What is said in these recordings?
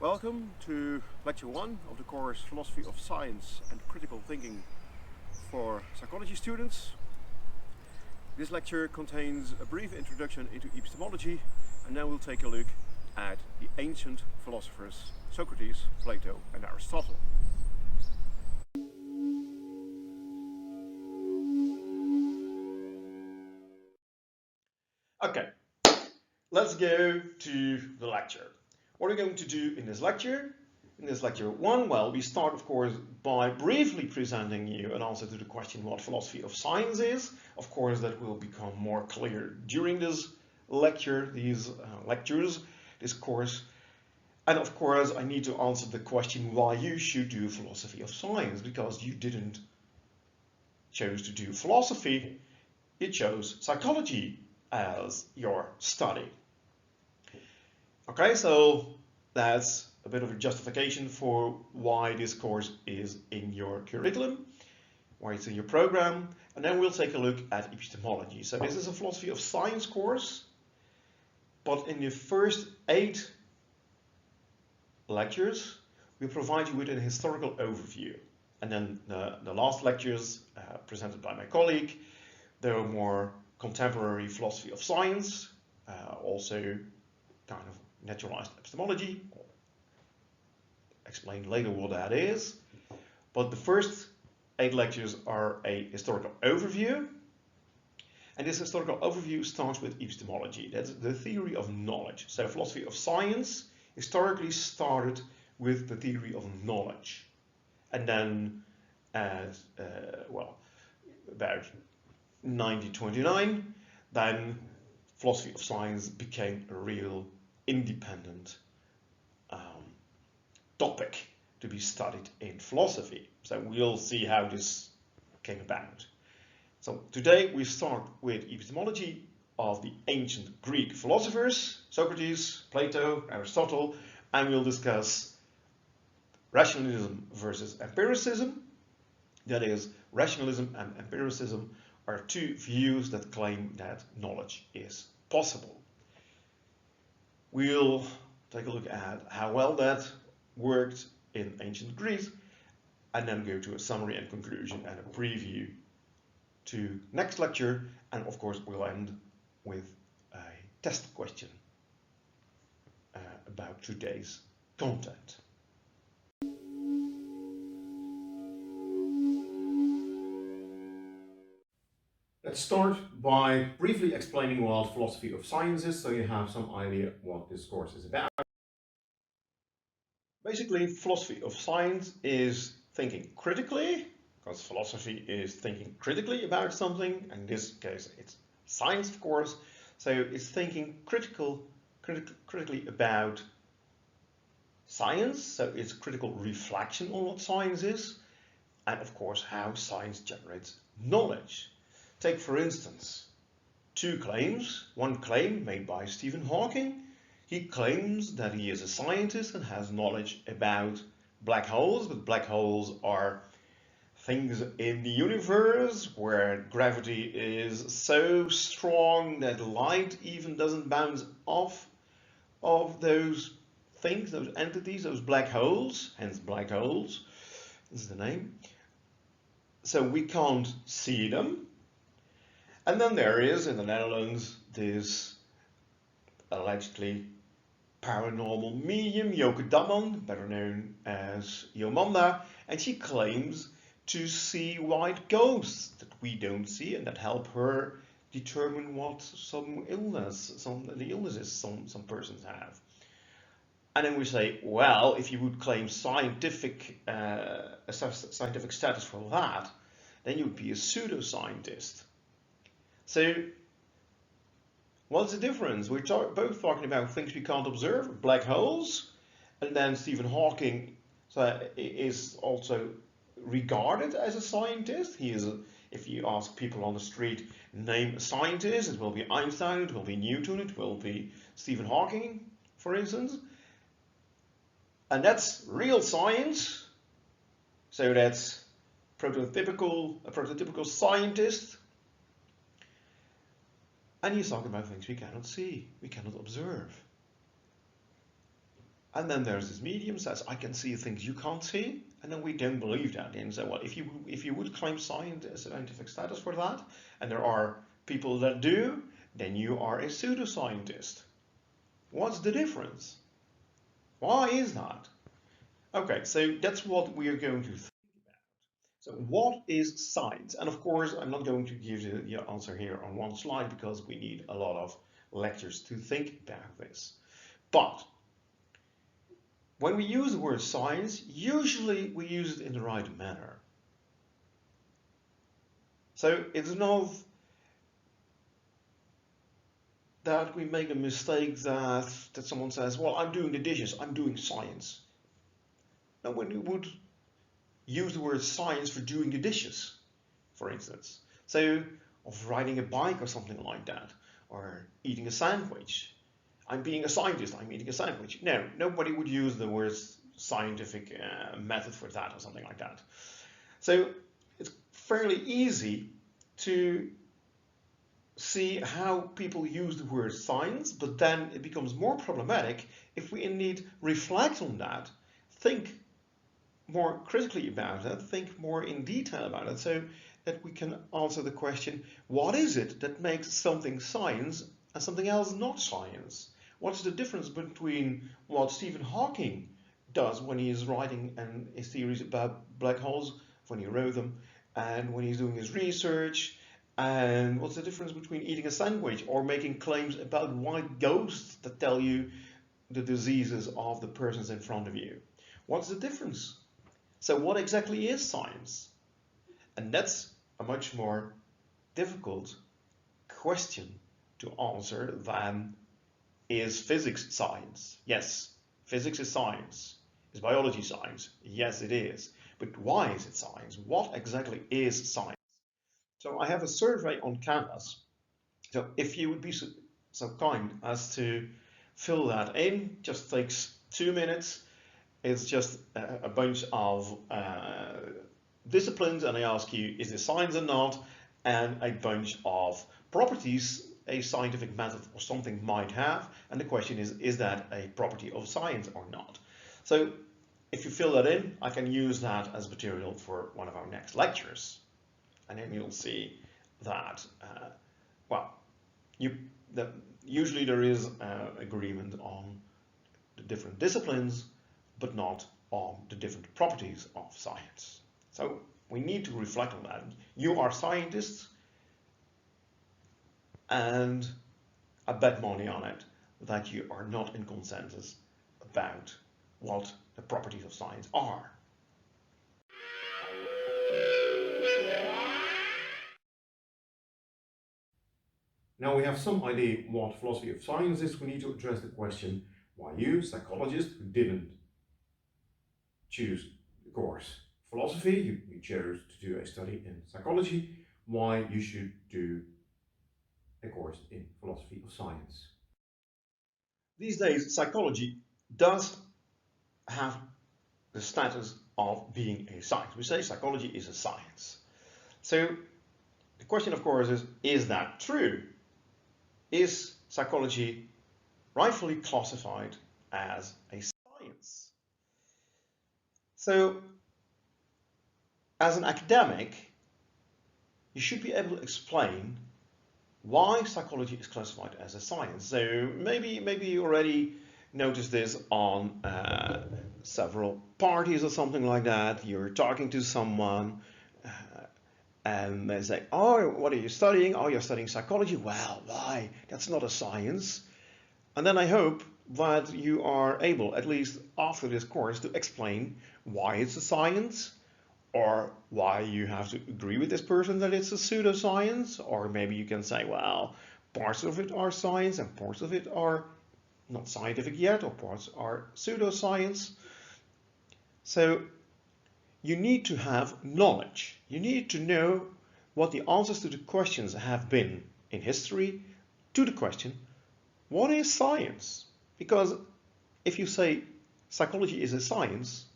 Welcome to Lecture 1 of the course Philosophy of Science and Critical Thinking for Psychology students. This lecture contains a brief introduction into epistemology, and then we'll take a look at the ancient philosophers Socrates, Plato and Aristotle. Okay, let's go to the lecture. What are we going to do in this lecture? In this lecture 1, well, we start, of course, by briefly presenting you an answer to the question what philosophy of science is. Of course, that will become more clear during this lecture, this course. And of course, I need to answer the question why you should do philosophy of science, because you didn't choose to do philosophy, you chose psychology as your study. Okay, so that's a bit of a justification for why this course is in your curriculum, why it's in your program, and then we'll take a look at epistemology. So this is a philosophy of science course, but in the first 8 lectures, we provide you with a historical overview. And then the last lectures presented by my colleague, they are more contemporary philosophy of science, also kind of naturalized epistemology. I'll explain later what that is. But the first 8 lectures are a historical overview. And this historical overview starts with epistemology. That's the theory of knowledge. So philosophy of science historically started with the theory of knowledge. And then about 1929, then philosophy of science became a real independent topic to be studied in philosophy. So we'll see how this came about. So today we start with epistemology of the ancient Greek philosophers, Socrates, Plato, Aristotle, and we'll discuss rationalism versus empiricism. That is, rationalism and empiricism are 2 views that claim that knowledge is possible. We'll take a look at how well that worked in ancient Greece, and then go to a summary and conclusion and a preview to next lecture, and of course we'll end with a test question about today's content. Let's start by briefly explaining what philosophy of science is, so you have some idea what this course is about. Basically, philosophy of science is thinking critically, because philosophy is thinking critically about something. In this case, it's science, of course. So it's thinking critically about science. So it's critical reflection on what science is, and of course, how science generates knowledge. Take, for instance, 2 claims. One claim made by Stephen Hawking. He claims that he is a scientist and has knowledge about black holes, but black holes are things in the universe where gravity is so strong that light even doesn't bounce off of those things, those entities, those black holes, hence black holes is the name. So we can't see them. And then there is, in the Netherlands, this allegedly paranormal medium, Joke Damman, better known as Jomanda, and she claims to see white ghosts that we don't see and that help her determine what the illnesses some persons have. And then we say, well, if you would claim scientific status for that, then you would be a pseudoscientist. So, what's the difference? We're both talking about things we can't observe, black holes, and then Stephen Hawking is also regarded as a scientist. He is, if you ask people on the street, name a scientist, it will be Einstein, it will be Newton, it will be Stephen Hawking, for instance. And that's real science. So that's a prototypical scientist. And he's talking about things we cannot see, we cannot observe. And then there's this medium says, I can see things you can't see, and then we don't believe that. And so, well, if you would claim scientific status for that, and there are people that do, then you are a pseudoscientist. What's the difference? Why is that? Okay, so that's what we are going to think about. So what is science? And of course, I'm not going to give you the answer here on one slide because we need a lot of lectures to think about this. But when we use the word science, usually we use it in the right manner. So it's not that we make a mistake that someone says, well, I'm doing the dishes, I'm doing science. Now, when you would use the word science for doing the dishes, for instance, so of riding a bike or something like that, or eating a sandwich. I'm being a scientist, I'm eating a sandwich. No, nobody would use the word scientific method for that or something like that. So it's fairly easy to see how people use the word science, but then it becomes more problematic if we indeed reflect on that, think more critically about it, think more in detail about it, so that we can answer the question, what is it that makes something science and something else not science? What's the difference between what Stephen Hawking does when he is writing his theories about black holes, when he wrote them, and when he's doing his research? And what's the difference between eating a sandwich or making claims about white ghosts that tell you the diseases of the persons in front of you? What's the difference? So what exactly is science? And that's a much more difficult question to answer than, is physics science? Yes, physics is science. Is biology science? Yes, it is. But why is it science? What exactly is science? So I have a survey on Canvas. So if you would be so kind as to fill that in, just takes 2 minutes. It's just a bunch of disciplines, and I ask you, is this science or not? And a bunch of properties a scientific method or something might have. And the question is that a property of science or not? So if you fill that in, I can use that as material for one of our next lectures. And then you'll see that, usually there is agreement on the different disciplines, but not on the different properties of science. So we need to reflect on that. You are scientists, and I bet money on it that you are not in consensus about what the properties of science are. Now we have some idea what philosophy of science is. We need to address the question, why you, psychologists who didn't choose the course philosophy, you chose to do a study in psychology, why you should do a course in philosophy of science. These days, psychology does have the status of being a science. We say psychology is a science. So the question, of course, is that true? Is psychology rightfully classified as a science? So, as an academic, you should be able to explain why psychology is classified as a science. So maybe you already noticed this on several parties or something like that. You're talking to someone and they say, oh, what are you studying? Oh, you're studying psychology. Well, why? That's not a science. And then I hope that you are able, at least after this course, to explain why it's a science, or why you have to agree with this person that it's a pseudoscience, or maybe you can say, well, parts of it are science and parts of it are not scientific yet, or parts are pseudoscience. So you need to have knowledge. You need to know what the answers to the questions have been in history to the question, what is science? Because if you say psychology is a science,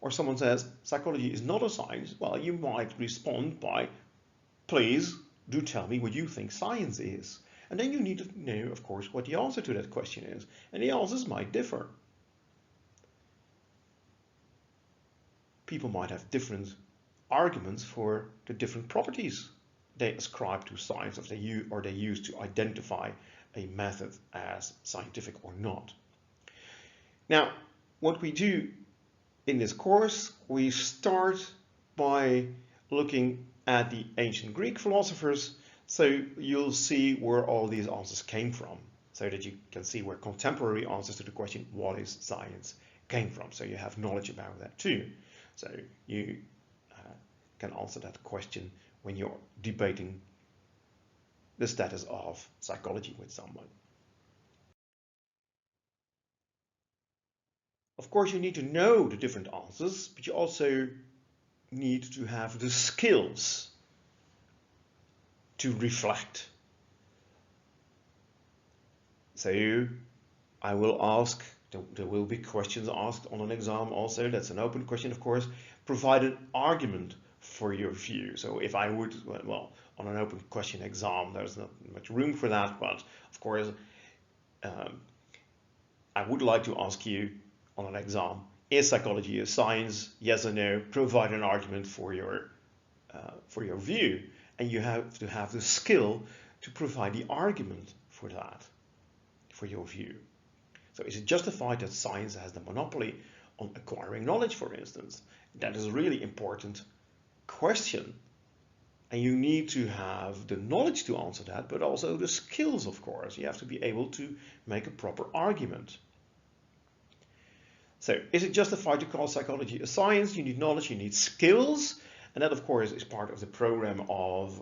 or someone says psychology is not a science, well, you might respond by, please do tell me what you think science is. And then you need to know, of course, what the answer to that question is. And the answers might differ. People might have different arguments for the different properties they ascribe to science, or they use to identify a method as scientific or not. Now, what we do in this course, we start by looking at the ancient Greek philosophers, so you'll see where all these answers came from, so that you can see where contemporary answers to the question, what is science, came from. So you have knowledge about that too. So you can answer that question when you're debating the status of psychology with someone. Of course, you need to know the different answers, but you also need to have the skills to reflect. So I will ask, there will be questions asked on an exam also, that's an open question of course, provide an argument for your view. So if I would, well, on an open question exam, there's not much room for that, but of course, I would like to ask you on an exam, is psychology a science? Yes or no? Provide an argument for your view, and you have to have the skill to provide the argument for that, for your view. So is it justified that science has the monopoly on acquiring knowledge, for instance? That is a really important question, and you need to have the knowledge to answer that, but also the skills, of course. You have to be able to make a proper argument. So is it justified to call psychology a science? You need knowledge, you need skills, and that of course is part of the program of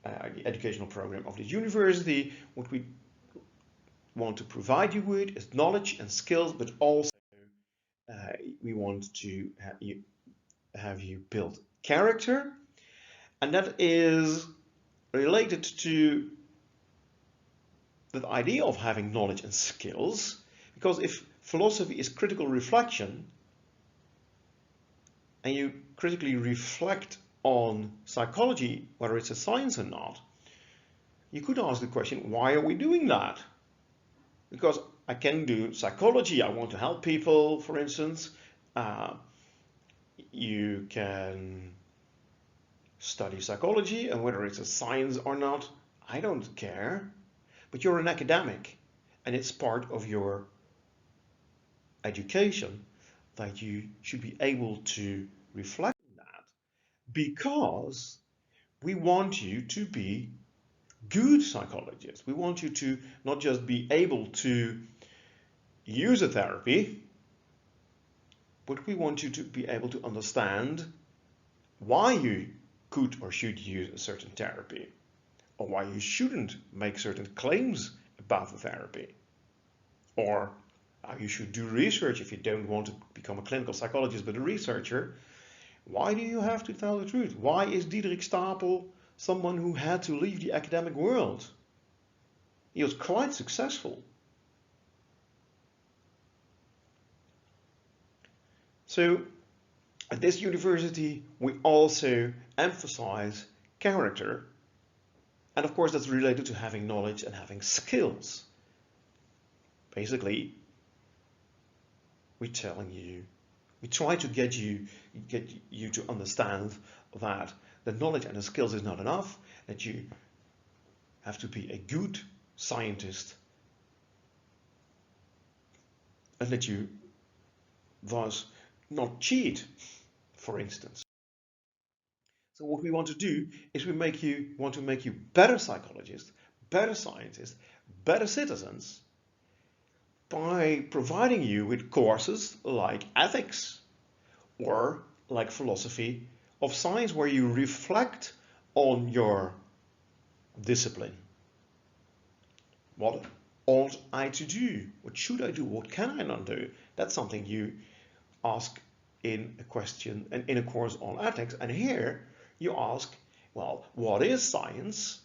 the educational program of the university. What we want to provide you with is knowledge and skills, but also we want to have you build character, and that is related to the idea of having knowledge and skills, because if philosophy is critical reflection, and you critically reflect on psychology, whether it's a science or not, you could ask the question, why are we doing that? Because I can do psychology, I want to help people, for instance. You can study psychology, and whether it's a science or not, I don't care. But you're an academic, and it's part of your education that you should be able to reflect on that, because we want you to be good psychologists. We want you to not just be able to use a therapy, but we want you to be able to understand why you could or should use a certain therapy, or why you shouldn't make certain claims about the therapy, or how you should do research if you don't want to become a clinical psychologist but a researcher. Why do you have to tell the truth? Why is Diederik Stapel someone who had to leave the academic world? He was quite successful. So at this university we also emphasize character, and of course that's related to having knowledge and having skills. Basically, we try to get you to understand that the knowledge and the skills is not enough, that you have to be a good scientist, and that you thus not cheat, for instance. So what we want to do is we want to make you better psychologists, better scientists, better citizens, by providing you with courses like ethics or like philosophy of science, where you reflect on your discipline. What ought I to do? What should I do? What can I not do? That's something you ask in a question and in a course on ethics. And here you ask, well, what is science?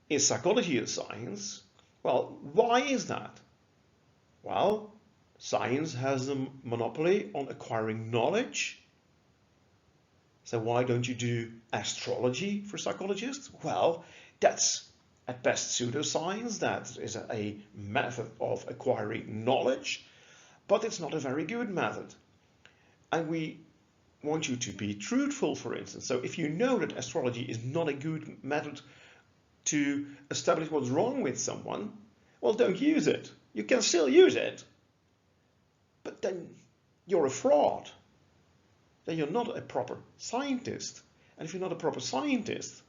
Is psychology a science? Well, why is that? Well, science has a monopoly on acquiring knowledge. So why don't you do astrology for psychologists? Well, that's at best pseudoscience, that is a method of acquiring knowledge, but it's not a very good method. And we want you to be truthful, for instance. So if you know that astrology is not a good method to establish what's wrong with someone, well, don't use it. You can still use it, but then you're a fraud. Then you're not a proper scientist. And if you're not a proper scientist,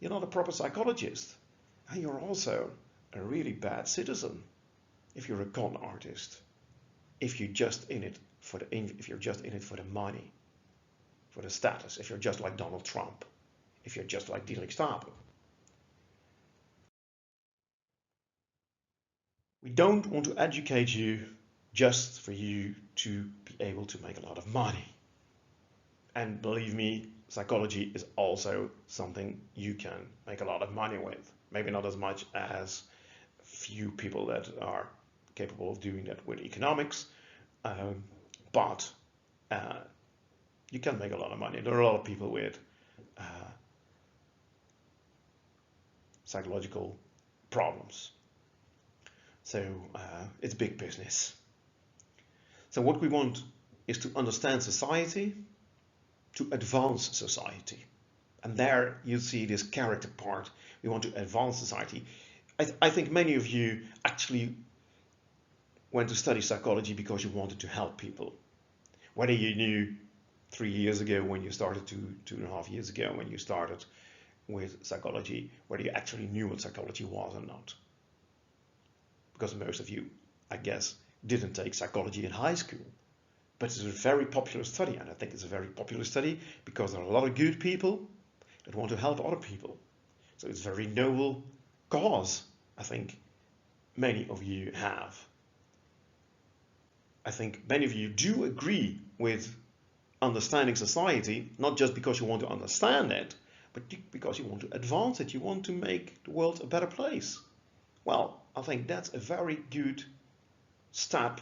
you're not a proper psychologist. And you're also a really bad citizen if you're a con artist. If you're just in it for the money, for the status, if you're just like Donald Trump, if you're just like Dietrich Stapel. We don't want to educate you just for you to be able to make a lot of money. And believe me, psychology is also something you can make a lot of money with. Maybe not as much as few people that are capable of doing that with economics, but you can make a lot of money. There are a lot of people with psychological problems. So it's big business. So what we want is to understand society, to advance society. And there you see this character part. We want to advance society. I think many of you actually went to study psychology because you wanted to help people. Whether you knew 3 years ago when you started, 2.5 years ago when you started with psychology, whether you actually knew what psychology was or not. Because most of you, I guess, didn't take psychology in high school. But it's a very popular study, and I think it's a very popular study because there are a lot of good people that want to help other people. So it's a very noble cause, I think many of you have. I think many of you do agree with understanding society, not just because you want to understand it, but because you want to advance it, you want to make the world a better place. Well, I think that's a very good step,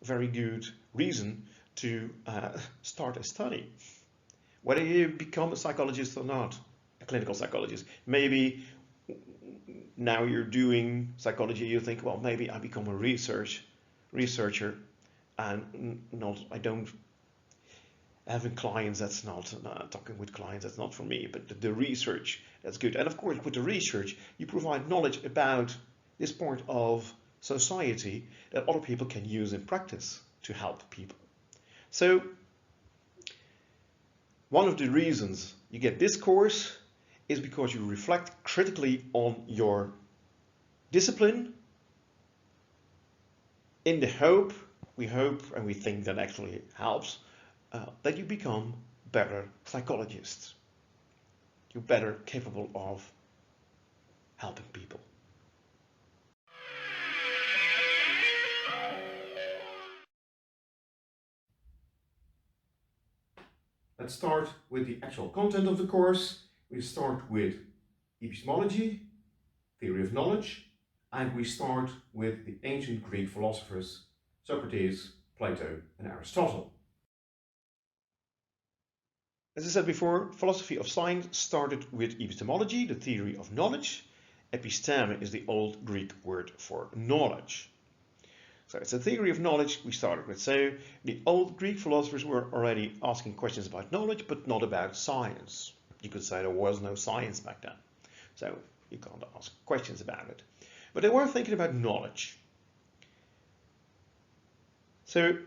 very good reason to start a study. Whether you become a psychologist or not, a clinical psychologist, maybe now you're doing psychology, you think, well, maybe I become a researcher, and having clients, that's not, talking with clients, that's not for me, but the research, that's good. And of course, with the research, you provide knowledge about this part of society that other people can use in practice to help people. So, one of the reasons you get this course is because you reflect critically on your discipline in the hope, we hope and we think that actually helps, that you become better psychologists. You're better capable of helping people. Let's start with the actual content of the course. We start with epistemology, theory of knowledge, and we start with the ancient Greek philosophers, Socrates, Plato, and Aristotle. As I said before, philosophy of science started with epistemology, the theory of knowledge. Episteme is the old Greek word for knowledge. So it's a theory of knowledge we started with. So the old Greek philosophers were already asking questions about knowledge, but not about science. You could say there was no science back then. So you can't ask questions about it. But they were thinking about knowledge. So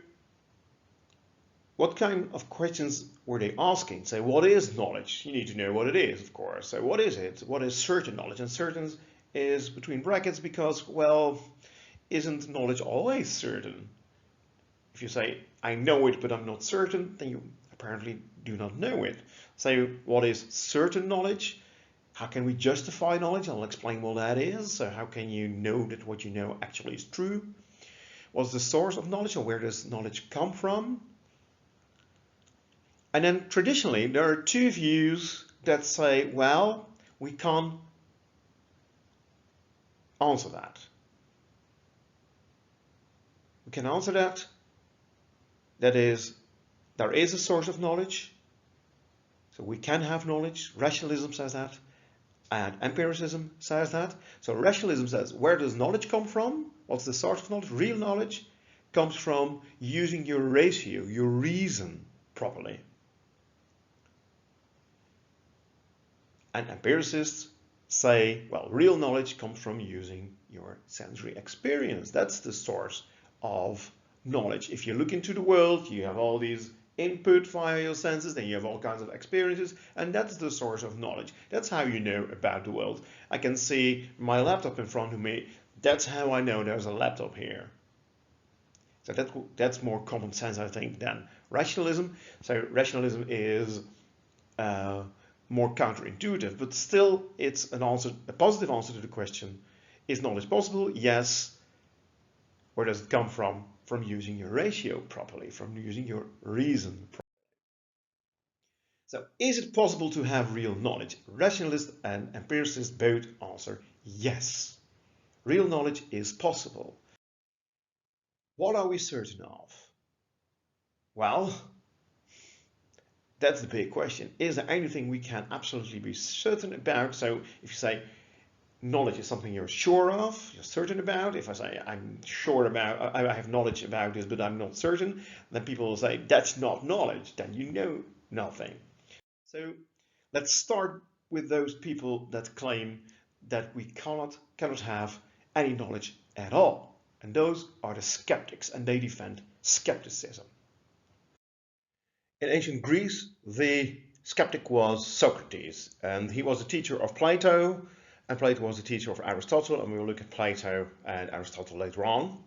what kind of questions were they asking? So what is knowledge? You need to know what it is, of course. So what is it? What is certain knowledge? And certain is between brackets because, well, isn't knowledge always certain? If you say, I know it, but I'm not certain, then you apparently do not know it. So what is certain knowledge? How can we justify knowledge? I'll explain what that is. So how can you know that what you know actually is true? What's the source of knowledge, or where does knowledge come from? And then traditionally, there are two views that say, well, we can't answer that. We can answer that. That is, there is a source of knowledge. So we can have knowledge. Rationalism says that. and empiricism says that. So rationalism says, where does knowledge come from? What's the source of knowledge? Real knowledge comes from using your ratio, your reason properly. And empiricists say, well, real knowledge comes from using your sensory experience. That's the source of knowledge. If you look into the world, you have all these input via your senses, then you have all kinds of experiences, and that's the source of knowledge. That's how you know about the world. I can see my laptop in front of me. That's how I know there's a laptop here. So that's more common sense, I think, than rationalism. So rationalism is more counterintuitive, but still it's an answer, a positive answer to the question, is knowledge possible? Yes. Where does it come from? From using your ratio properly, from using your reason properly. So is it possible to have real knowledge? Rationalists and empiricists both answer yes. Real knowledge is possible. What are we certain of? Well, that's the big question. Is there anything we can absolutely be certain about? So if you say knowledge is something you're sure of, you're certain about. If I say I'm sure about, I have knowledge about this, but I'm not certain, then people will say that's not knowledge. Then you know nothing. So let's start with those people that claim that we cannot have any knowledge at all. And those are the skeptics, and they defend skepticism. In ancient Greece, the skeptic was Socrates, and he was a teacher of Plato, and Plato was a teacher of Aristotle, and we will look at Plato and Aristotle later on.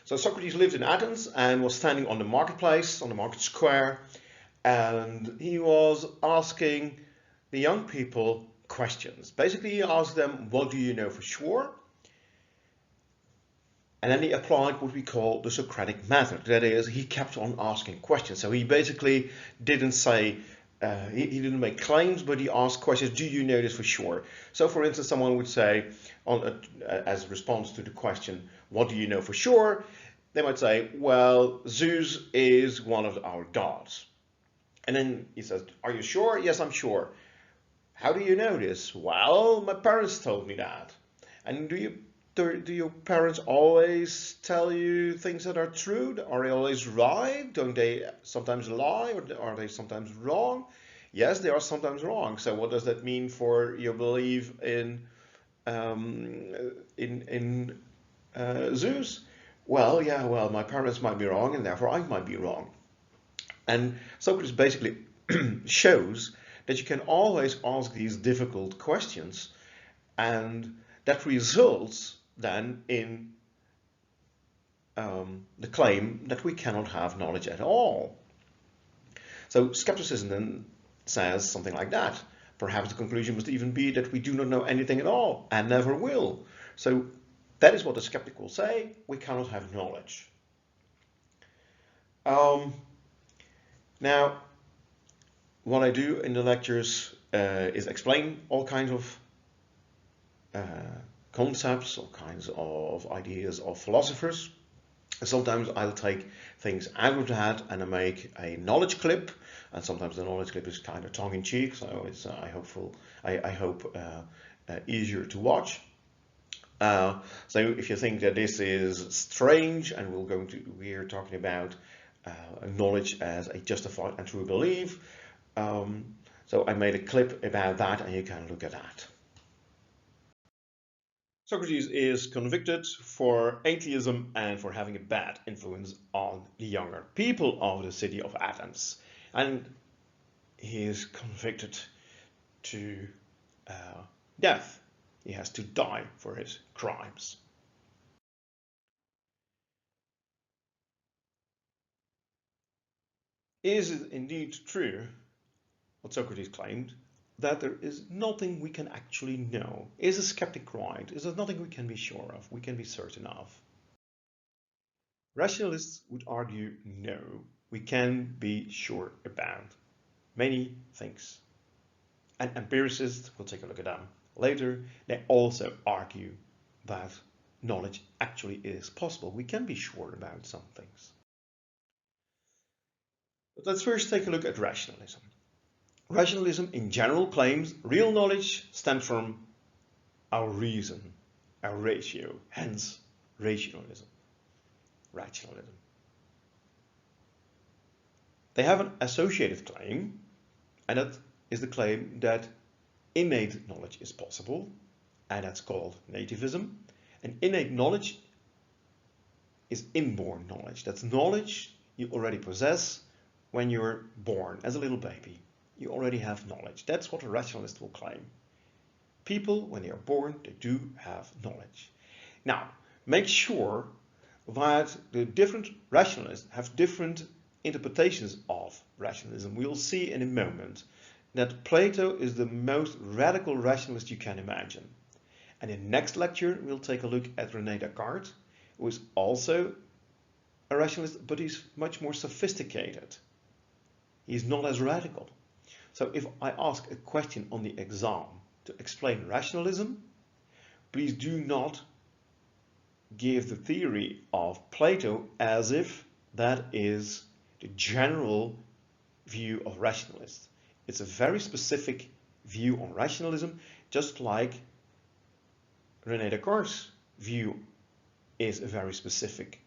So Socrates lived in Athens and was standing on the marketplace, on the market square, and he was asking the young people questions. Basically, he asked them, what do you know for sure? And then he applied what we call the Socratic method. That is, he kept on asking questions. So he basically didn't say, he didn't make claims, but he asked questions. Do you know this for sure? So for instance, someone would say, as a response to the question, what do you know for sure? They might say, well, Zeus is one of our gods. And then he says, are you sure? Yes, I'm sure. How do you know this? Well, my parents told me that. And do your parents always tell you things that are true? Are they always right? Don't they sometimes lie, or are they sometimes wrong? Yes, they are sometimes wrong. So what does that mean for your belief in Zeus? Well, yeah, well, my parents might be wrong, and therefore I might be wrong. And Socrates basically shows that you can always ask these difficult questions, and that results then in the claim that we cannot have knowledge at all. So skepticism then says something like that. Perhaps the conclusion must even be that we do not know anything at all and never will. So that is what the skeptic will say. We cannot have knowledge. Now, what I do in the lectures is explain all kinds of concepts, all kinds of ideas of philosophers. And sometimes I'll take things out of that and I make a knowledge clip, and sometimes the knowledge clip is kind of tongue-in-cheek, so it's I hope easier to watch. So if you think that this is strange, and we're talking about knowledge as a justified and true belief, so I made a clip about that, and you can look at that. Socrates is convicted for atheism and for having a bad influence on the younger people of the city of Athens. And he is convicted to death. He has to die for his crimes. Is it indeed true, what Socrates claimed, that there is nothing we can actually know? Is a skeptic right? Is there nothing we can be sure of, we can be certain of? Rationalists would argue no, we can be sure about many things. And empiricists, we'll take a look at them later, they also argue that knowledge actually is possible. We can be sure about some things. But let's first take a look at rationalism. Rationalism in general claims real knowledge stems from our reason, our ratio, hence rationalism. They have an associated claim, and that is the claim that innate knowledge is possible, and that's called nativism. And innate knowledge is inborn knowledge. That's knowledge you already possess when you're born as a little baby. You already have knowledge. That's what a rationalist will claim. People, when they are born, they do have knowledge. Now, make sure that the different rationalists have different interpretations of rationalism. We'll see in a moment that Plato is the most radical rationalist you can imagine. And in the next lecture, we'll take a look at René Descartes, who is also a rationalist, but he's much more sophisticated. He's not as radical. So if I ask a question on the exam to explain rationalism, please do not give the theory of Plato as if that is the general view of rationalists. It's a very specific view on rationalism, just like René Descartes' view is a very specific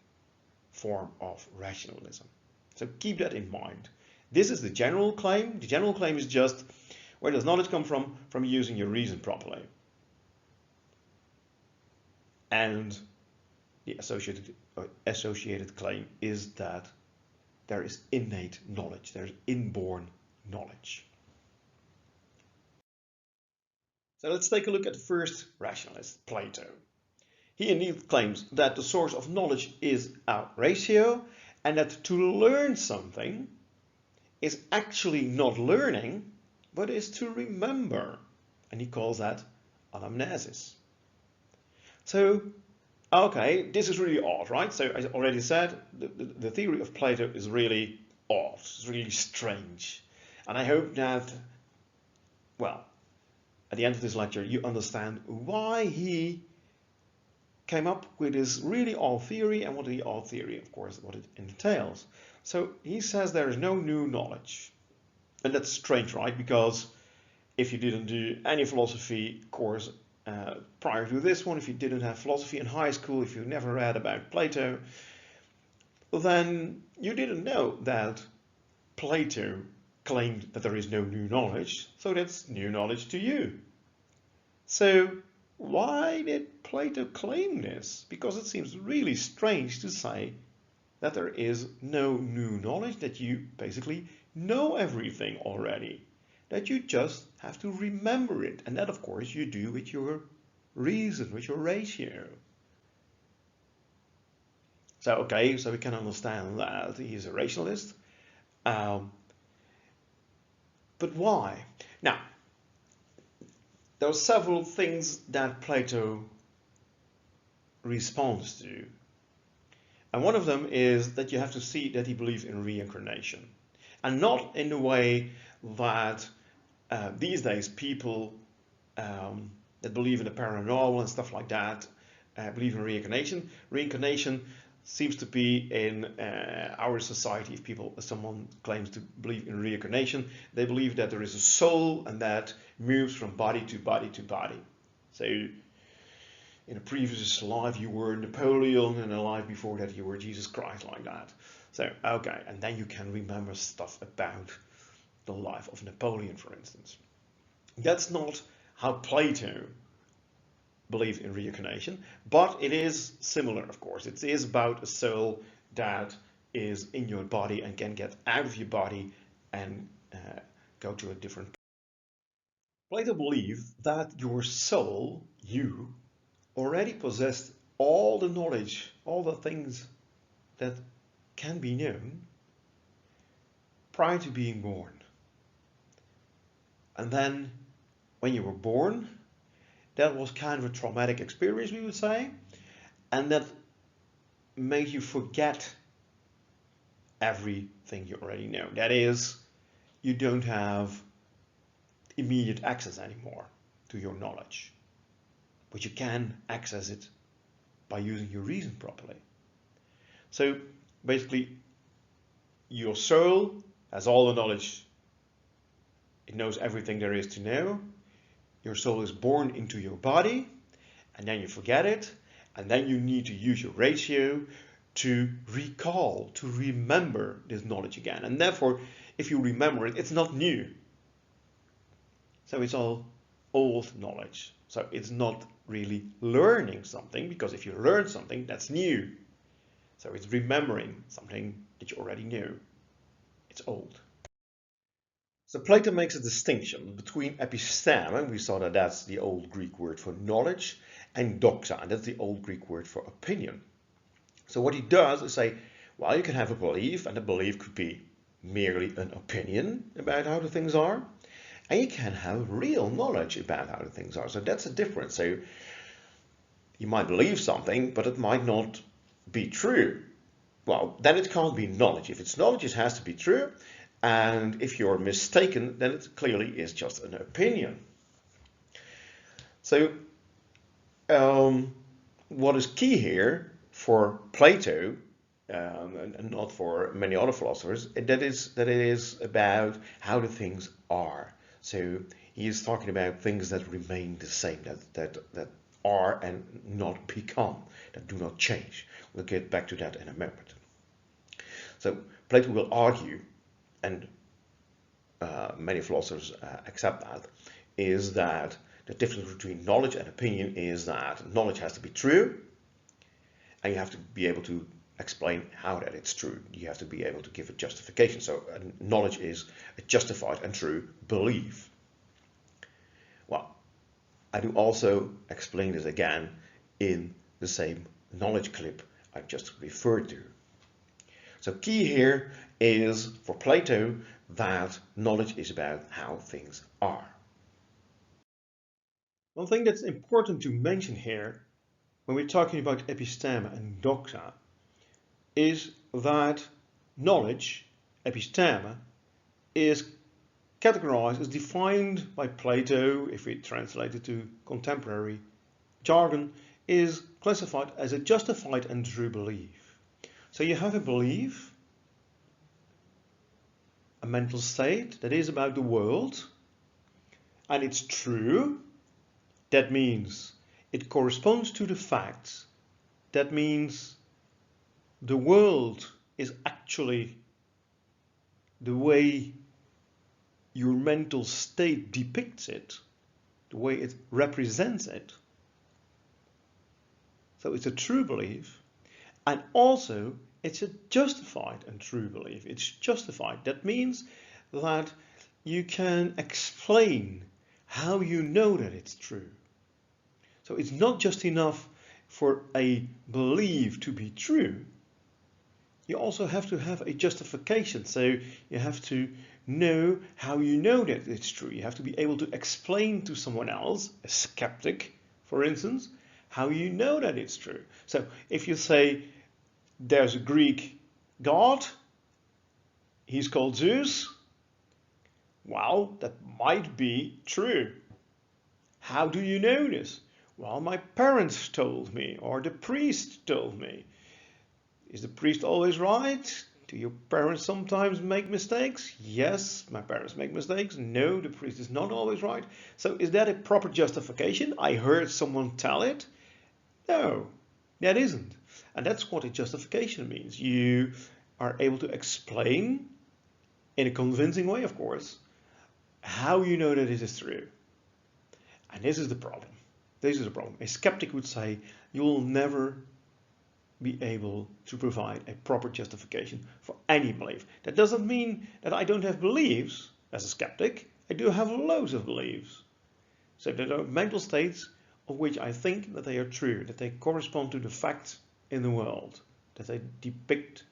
form of rationalism. So keep that in mind. This is the general claim. The general claim is just, where does knowledge come from? From using your reason properly. And the associated claim is that there is innate knowledge, there is inborn knowledge. So let's take a look at the first rationalist, Plato. He indeed claims that the source of knowledge is our ratio, and that to learn something is actually not learning, but is to remember. And he calls that anamnesis. So, okay, this is really odd, right? So I already said, the theory of Plato is really odd, it's really strange. And I hope that, well, at the end of this lecture, you understand why he came up with this really odd theory, and what the odd theory, of course, what it entails. So he says there is no new knowledge. And that's strange, right? Because if you didn't do any philosophy course prior to this one, if you didn't have philosophy in high school, if you never read about Plato, then you didn't know that Plato claimed that there is no new knowledge, so that's new knowledge to you. So why did Plato claim this? Because it seems really strange to say that there is no new knowledge, that you basically know everything already, that you just have to remember it. And that, of course, you do with your reason, with your ratio. So, okay, so we can understand that he's a rationalist. But why? Now, there are several things that Plato responds to. And one of them is that you have to see that he believes in reincarnation. And not in the way that these days people that believe in the paranormal and stuff like that believe in reincarnation. Reincarnation seems to be in our society, if someone claims to believe in reincarnation, they believe that there is a soul and that moves from body to body to body. So in a previous life you were Napoleon, and a life before that you were Jesus Christ, like that. So, okay, and then you can remember stuff about the life of Napoleon, for instance. That's not how Plato believe in reincarnation, but it is similar, of course. It is about a soul that is in your body and can get out of your body and go to a different place. Plato believed that your soul, you, already possessed all the knowledge, all the things that can be known prior to being born. And then when you were born, that was kind of a traumatic experience, we would say, and that made you forget everything you already know. That is, you don't have immediate access anymore to your knowledge, but you can access it by using your reason properly. So basically, your soul has all the knowledge It knows everything there is to know. Your soul is born into your body, and then you forget it, and then you need to use your ratio to recall, to remember this knowledge again. And therefore, if you remember it, it's not new. So it's all old knowledge. So it's not really learning something, because if you learn something, that's new. So it's remembering something that you already knew. It's old. So Plato makes a distinction between episteme, we saw that that's the old Greek word for knowledge, and doxa, and that's the old Greek word for opinion. So what he does is say, well, you can have a belief, and a belief could be merely an opinion about how the things are, and you can have real knowledge about how the things are. So that's a difference. So you might believe something, but it might not be true. Well, then it can't be knowledge. If it's knowledge, it has to be true. And if you're mistaken, then it clearly is just an opinion. So what is key here for Plato, and not for many other philosophers, that it is about how the things are. So he is talking about things that remain the same, that are and not become, that do not change. We'll get back to that in a moment. So Plato will argue, and many philosophers accept that, is that the difference between knowledge and opinion is that knowledge has to be true, and you have to be able to explain how that it's true. You have to be able to give a justification. So knowledge is a justified and true belief. Well, I do also explain this again in the same knowledge clip I just referred to. So key here is for Plato that knowledge is about how things are. One thing that's important to mention here when we're talking about episteme and doxa is that knowledge, episteme, is categorized, is defined by Plato, if we translate it to contemporary jargon, is classified as a justified and true belief. So you have a belief, a mental state that is about the world, and it's true. That means it corresponds to the facts. That means the world is actually the way your mental state depicts it, the way it represents it. So it's a true belief, and also it's a justified and true belief. It's justified. That means that you can explain how you know that it's true. So it's not just enough for a belief to be true. You also have to have a justification. So you have to know how you know that it's true. You have to be able to explain to someone else, a skeptic, for instance, how you know that it's true. So if you say there's a Greek god, he's called Zeus, well, that might be true. How do you know this? Well, my parents told me, or the priest told me. Is the priest always right? Do your parents sometimes make mistakes? Yes, my parents make mistakes. No, the priest is not always right. So is that a proper justification? I heard someone tell it. No, that isn't. And that's what a justification means. You are able to explain, in a convincing way, of course, how you know that it is true. And this is the problem. This is the problem. A skeptic would say you will never be able to provide a proper justification for any belief. That doesn't mean that I don't have beliefs as a skeptic. I do have loads of beliefs. So there are mental states of which I think that they are true, that they correspond to the facts in the world, that they depict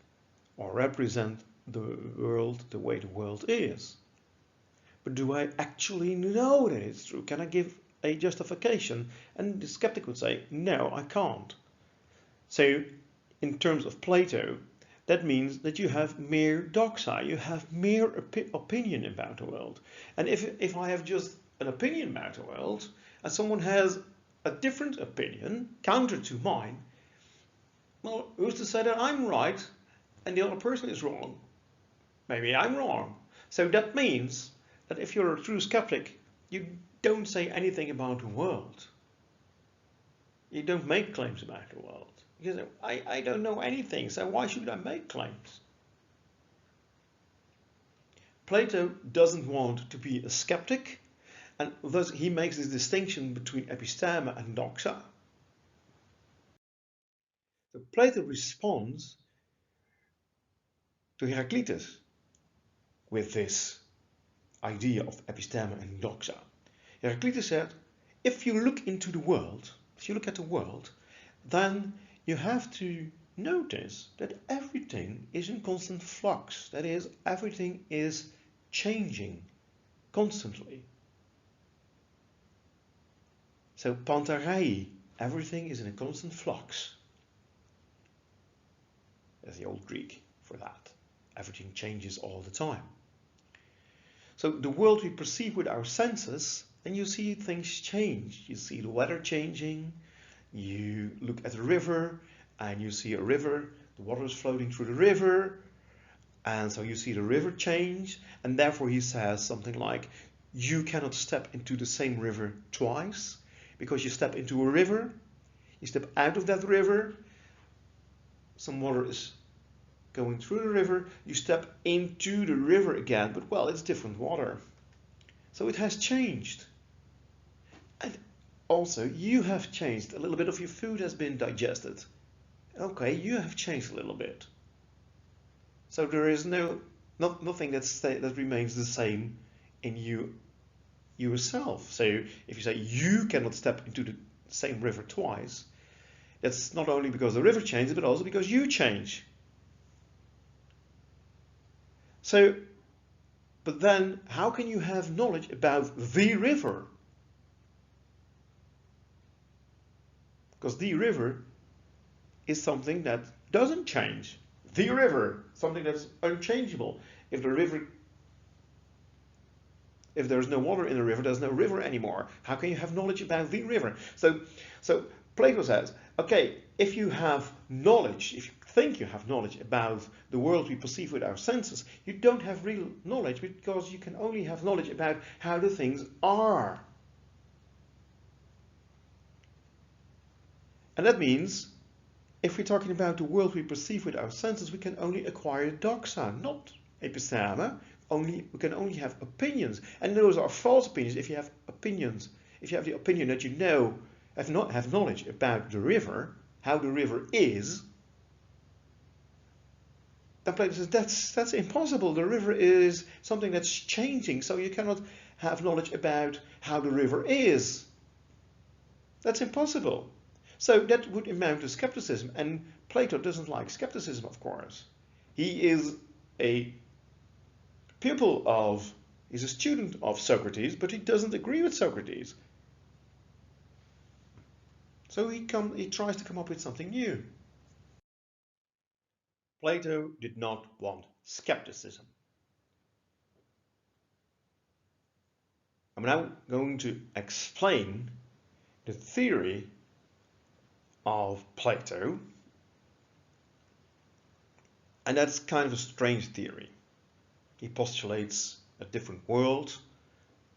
or represent the world the way the world is. But do I actually know that it's true? Can I give a justification? And the skeptic would say, no, I can't. So in terms of Plato, that means that you have mere doxa, you have mere opinion about the world. And if I have just an opinion about the world, and someone has a different opinion, counter to mine, well, who's to say that I'm right and the other person is wrong? Maybe I'm wrong. So that means that if you're a true skeptic, you don't say anything about the world. You don't make claims about the world. Because I don't know anything, so why should I make claims? Plato doesn't want to be a skeptic, and thus he makes this distinction between episteme and doxa. So Plato responds to Heraclitus with this idea of episteme and doxa. Heraclitus said, if you look into the world, if you look at the world, then you have to notice that everything is in constant flux. That is, everything is changing constantly. So pantarei, everything is in a constant flux. That's the old Greek for that. Everything changes all the time. So the world we perceive with our senses, and you see things change. You see the weather changing. You look at a river and you see a river. The water is floating through the river. And so you see the river change. And therefore he says something like, you cannot step into the same river twice. Because you step into a river, you step out of that river, some water is going through the river, you step into the river again, but well, it's different water. So it has changed. And also, you have changed. A little bit of your food has been digested. Okay, you have changed a little bit. So there is nothing that remains the same in you yourself. So if you say you cannot step into the same river twice, that's not only because the river changes, but also because you change. So, but then how can you have knowledge about the river? Because the river is something that doesn't change. The river, something that's unchangeable. If there's no water in the river, there's no river anymore. How can you have knowledge about the river? So Plato says, okay, if you have knowledge, if you think you have knowledge about the world we perceive with our senses, you don't have real knowledge because you can only have knowledge about how the things are. And that means, if we're talking about the world we perceive with our senses, we can only acquire doxa, not episteme. We can only have opinions, and those are false opinions. If you have opinions, if you have the opinion that you have knowledge about the river, how the river is, then Plato says that's impossible. The river is something that's changing, so you cannot have knowledge about how the river is. That's impossible. So that would amount to skepticism, and Plato doesn't like skepticism, of course. He is a he's a student of Socrates, but he doesn't agree with Socrates. So he tries to come up with something new. Plato did not want skepticism. I'm now going to explain the theory of Plato, and that's kind of a strange theory. He postulates a different world,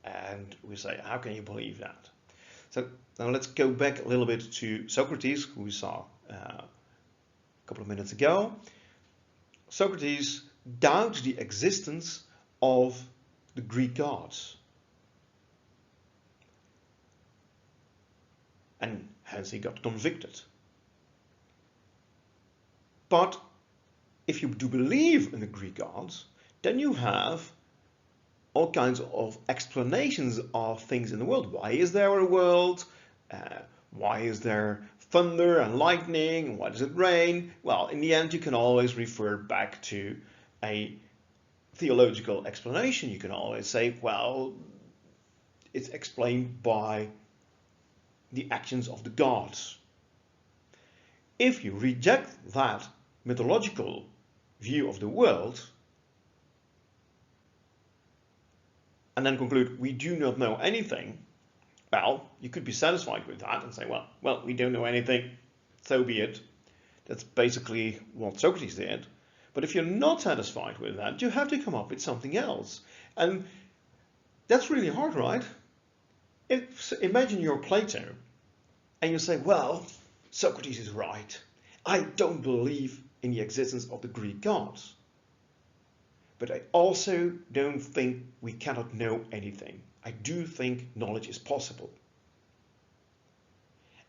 and we say, how can you believe that? So now let's go back a little bit to Socrates, who we saw a couple of minutes ago. Socrates doubts the existence of the Greek gods, and hence he got convicted. But if you do believe in the Greek gods, then you have all kinds of explanations of things in the world. Why is there a world? Why is there thunder and lightning? Why does it rain? Well, in the end, you can always refer back to a theological explanation. You can always say, well, it's explained by the actions of the gods. If you reject that mythological view of the world, and then conclude, we do not know anything, well, you could be satisfied with that and say, well, we don't know anything, so be it. That's basically what Socrates did. But if you're not satisfied with that, you have to come up with something else. And That's really hard, right? Imagine you're Plato and you say, well, Socrates is right. I don't believe in the existence of the Greek gods. But I also don't think we cannot know anything. I do think knowledge is possible.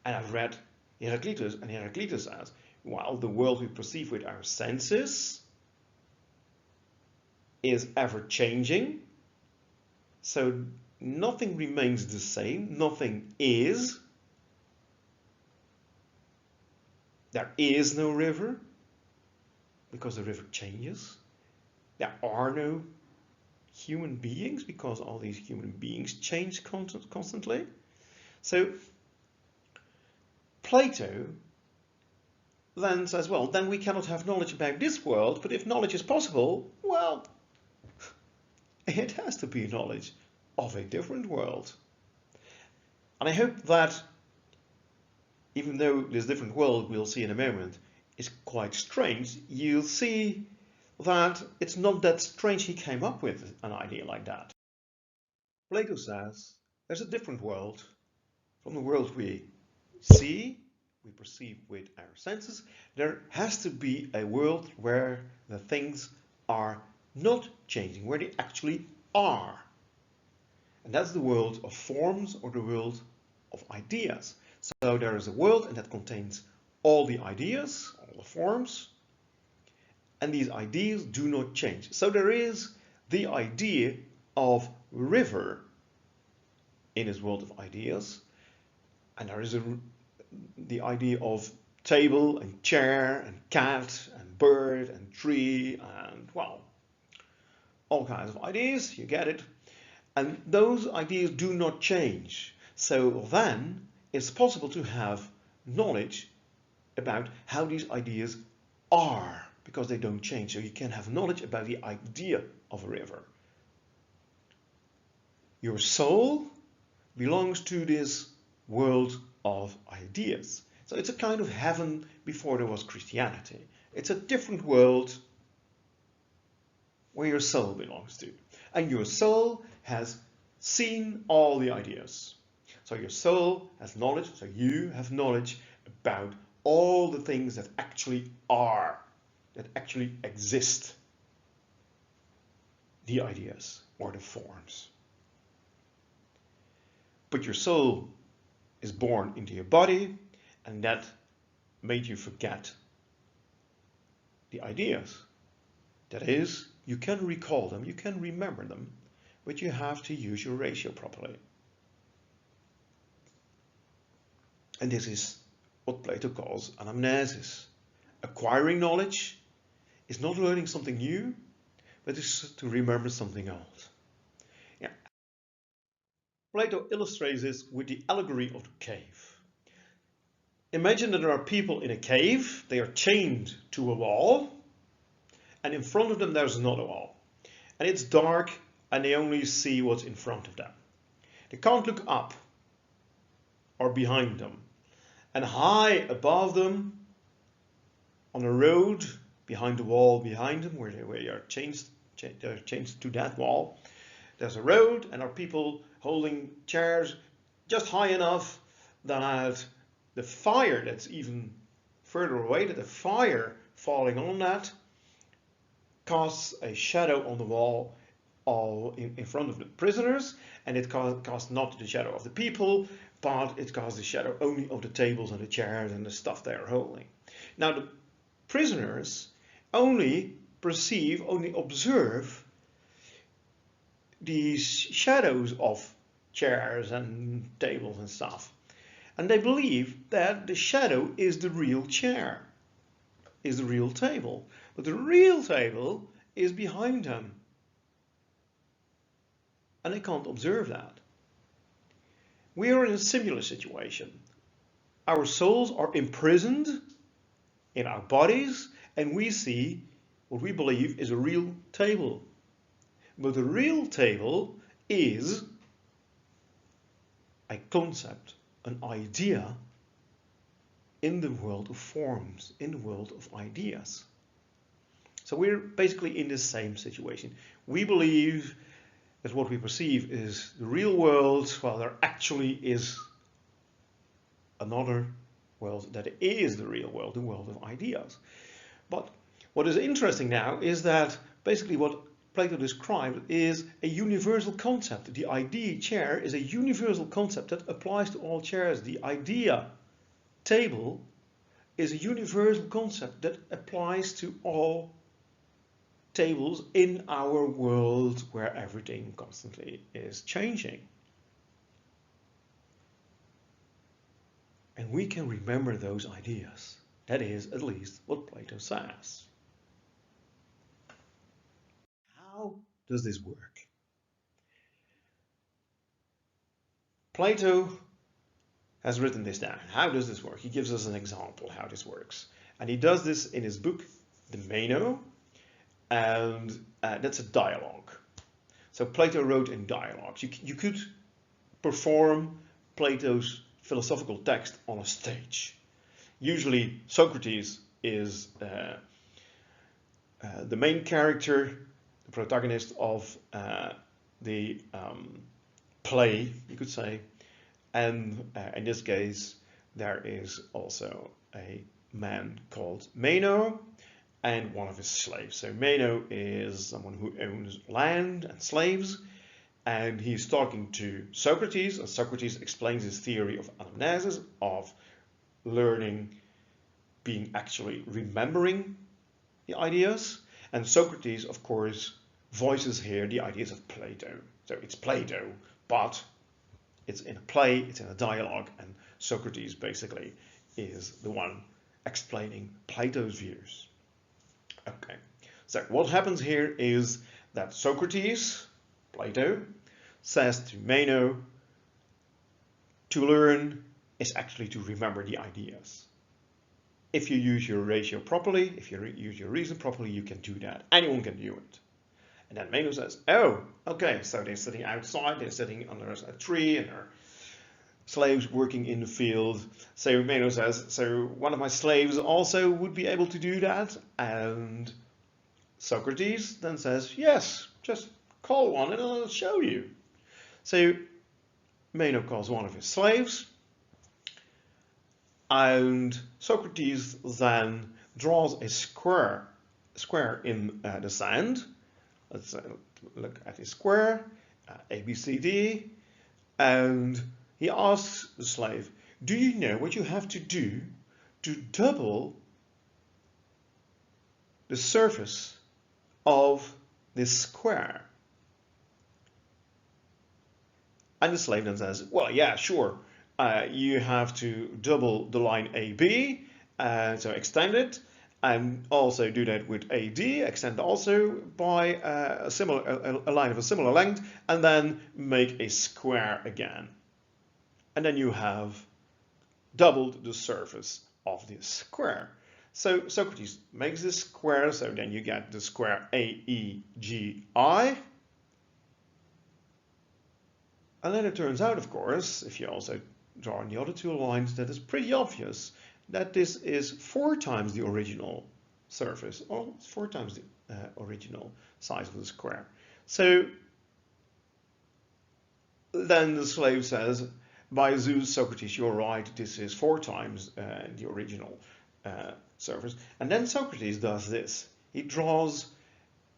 And I've read Heraclitus, and Heraclitus says, well, the world we perceive with our senses is ever changing. So nothing remains the same, nothing is. There is no river because the river changes. There are no human beings because all these human beings change constantly. So Plato then says, well, then we cannot have knowledge about this world, but if knowledge is possible, well, it has to be knowledge of a different world. And I hope that even though this different world we'll see in a moment is quite strange, you'll see that it's not that strange he came up with an idea like that. Plato says there's a different world from the world we see, we perceive with our senses. There has to be a world where the things are not changing, where they actually are. And that's the world of forms or the world of ideas. So there is a world and that contains all the ideas, all the forms, and these ideas do not change. So there is the idea of river in this world of ideas, and there is the idea of table and chair and cat and bird and tree and, well, all kinds of ideas, you get it. And those ideas do not change. So then it's possible to have knowledge about how these ideas are, because they don't change. So you can have knowledge about the idea of a river. Your soul belongs to this world of ideas. So it's a kind of heaven before there was Christianity. It's a different world where your soul belongs to. And your soul has seen all the ideas. So your soul has knowledge, so you have knowledge about all the things that actually are, that actually exist. The ideas or the forms. But your soul is born into your body, and that made you forget the ideas. That is, you can recall them, you can remember them, but you have to use your ratio properly. And this is what Plato calls anamnesis. Acquiring knowledge is not learning something new, but is to remember something old. Yeah. Plato illustrates this with the allegory of the cave. Imagine that there are people in a cave, they are chained to a wall, and in front of them there's another wall. And it's dark and they only see what's in front of them. They can't look up or behind them. And high above them, on a road behind the wall behind them, where they are chained to that wall, there's a road and there are people holding chairs just high enough that the fire that's even further away, that the fire falling on that casts a shadow on the wall in front of the prisoners, and it casts not the shadow of the people, but it casts the shadow only of the tables and the chairs and the stuff they are holding. Now the prisoners only observe these shadows of chairs and tables and stuff. And they believe that the shadow is the real chair, is the real table. But the real table is behind them. And they can't observe that. We are in a similar situation. Our souls are imprisoned in our bodies, and we see what we believe is a real table. But the real table is a concept, an idea in the world of forms, in the world of ideas. So we're basically in the same situation. We believe that what we perceive is the real world, while there actually is another world that is the real world, the world of ideas. But what is interesting now is that basically what Plato described is a universal concept. The idea chair is a universal concept that applies to all chairs. The idea table is a universal concept that applies to all tables in our world where everything constantly is changing. And we can remember those ideas. That is at least what Plato says. How does this work? Plato has written this down. How does this work? He gives us an example how this works. And he does this in his book, the Meno, and that's a dialogue. So Plato wrote in dialogues. You could perform Plato's philosophical text on a stage. Usually Socrates is the main character, the protagonist of the play, you could say. And in this case, there is also a man called Meno and one of his slaves. So Meno is someone who owns land and slaves, and he's talking to Socrates, and Socrates explains his theory of anamnesis, of learning, being actually remembering the ideas. And Socrates, of course, voices here the ideas of Plato. So it's Plato, but it's in a play, it's in a dialogue, and Socrates basically is the one explaining Plato's views. Okay, so what happens here is that Socrates, Plato, says to Meno, to learn is actually to remember the ideas. If you use your ratio properly, if you use your reason properly, you can do that. Anyone can do it. And then Meno says, oh, okay, so they're sitting outside, they're sitting under a tree, and they're slaves working in the field. So Meno says, so one of my slaves also would be able to do that? And Socrates then says, yes, just call one and I'll show you. So Meno calls one of his slaves, and Socrates then draws a square in the sand. Let's look at his square, A, B, C, D, and he asks the slave, do you know what you have to do to double the surface of this square? And the slave then says, well, yeah, sure. You have to double the line AB, so extend it, and also do that with AD, extend also by a line of a similar length, and then make a square again. And then you have doubled the surface of this square. So Socrates makes this square, so then you get the square AEGI. And then it turns out, of course, if you also draw on the other two lines, that it's pretty obvious that this is 4 times the original surface, or 4 times the original size of the square. So then the slave says, by Zeus, Socrates, you're right, this is 4 times the original surface. And then Socrates does this. He draws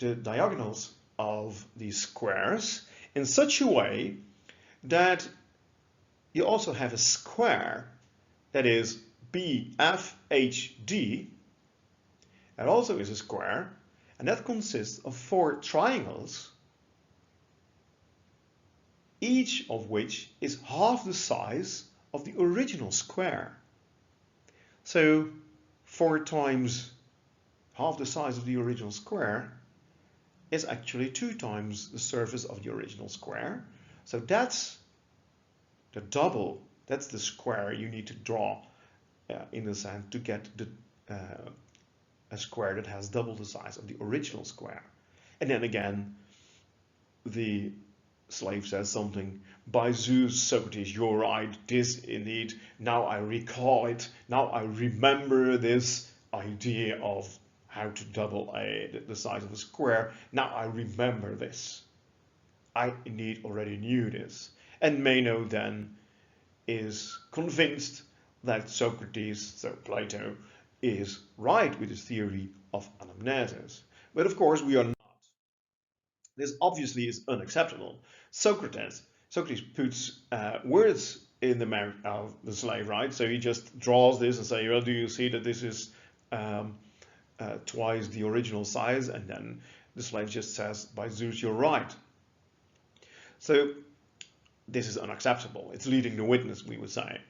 the diagonals of these squares in such a way that you also have a square that is BFHD. That also is a square, and that consists of 4 triangles, each of which is half the size of the original square. So 4 times half the size of the original square is actually 2 times the surface of the original square. So that's the double, that's the square you need to draw in the sand to get a square that has double the size of the original square. And then again, the slave says something, by Zeus, Socrates, you're right, this indeed, now I recall it, now I remember this idea of how to double the size of a square, now I remember this. I indeed already knew this. And Meno then is convinced that Socrates, so Plato, is right with his theory of anamnesis. But of course we are not. This obviously is unacceptable. Socrates puts words in the mouth of the slave, right? So he just draws this and says, well, do you see that this is twice the original size? And then the slave just says, by Zeus, you're right. So this is unacceptable. It's leading the witness, we would say.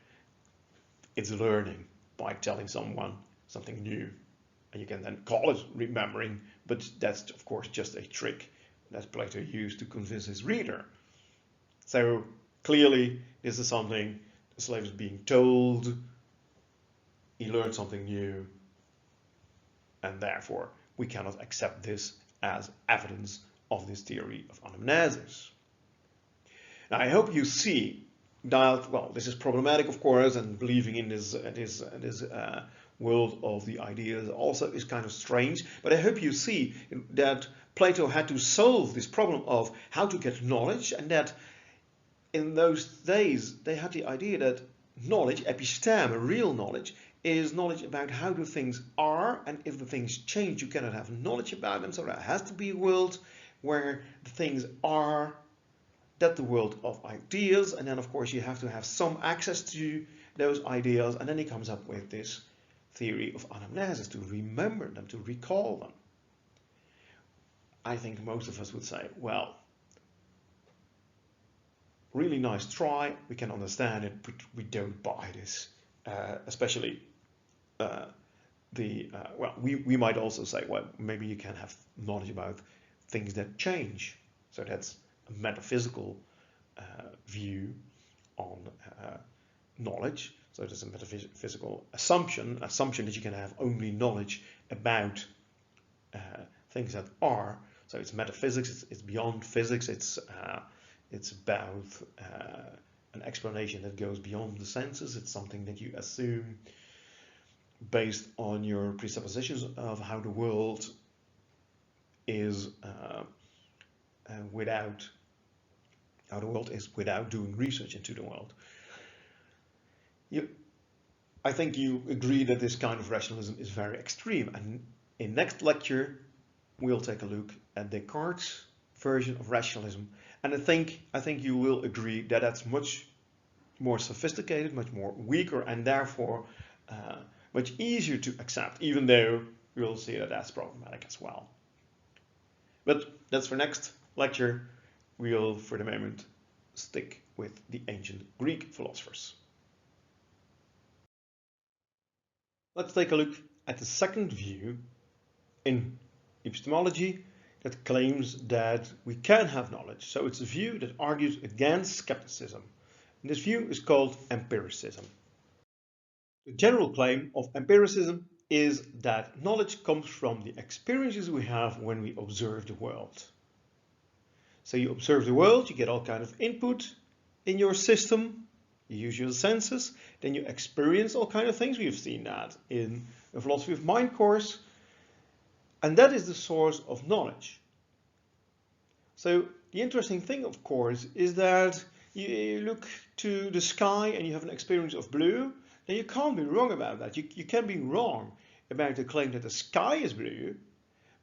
It's learning by telling someone something new. And you can then call it remembering, but that's of course just a trick that Plato used to convince his reader. So clearly this is something the slave is being told, he learned something new, and therefore we cannot accept this as evidence of this theory of anamnesis. Now I hope you see that, well, this is problematic of course, and believing in this world of the ideas also is kind of strange, but I hope you see that Plato had to solve this problem of how to get knowledge, and that in those days they had the idea that knowledge, episteme, real knowledge, is knowledge about how the things are, and if the things change you cannot have knowledge about them, so there has to be a world where the things are, that the world of ideas, and then of course you have to have some access to those ideas, and then he comes up with this theory of anamnesis, to remember them, to recall them. I think most of us would say, well, really nice try, we can understand it, but we don't buy this. Especially well, we might also say, well, maybe you can have knowledge about things that change. So that's a metaphysical view on knowledge. So there's a metaphysical assumption that you can have only knowledge about things that are. So it's metaphysics, it's beyond physics, it's about an explanation that goes beyond the senses. It's something that you assume based on your presuppositions of how the world is without doing research into the world. I think you agree that this kind of rationalism is very extreme, and in next lecture we'll take a look at Descartes' version of rationalism, and I think you will agree that that's much more sophisticated, much more weaker, and therefore much easier to accept, even though we'll see that that's problematic as well. But that's for next lecture. We'll for the moment stick with the ancient Greek philosophers. Let's take a look at the second view in epistemology that claims that we can have knowledge. So it's a view that argues against skepticism. And this view is called empiricism. The general claim of empiricism is that knowledge comes from the experiences we have when we observe the world. So you observe the world, you get all kind of input in your system, you use your senses, then you experience all kind of things. We've seen that in the philosophy of mind course, and that is the source of knowledge. So the interesting thing, of course, is that you look to the sky and you have an experience of blue, then you can't be wrong about that. You can be wrong about the claim that the sky is blue,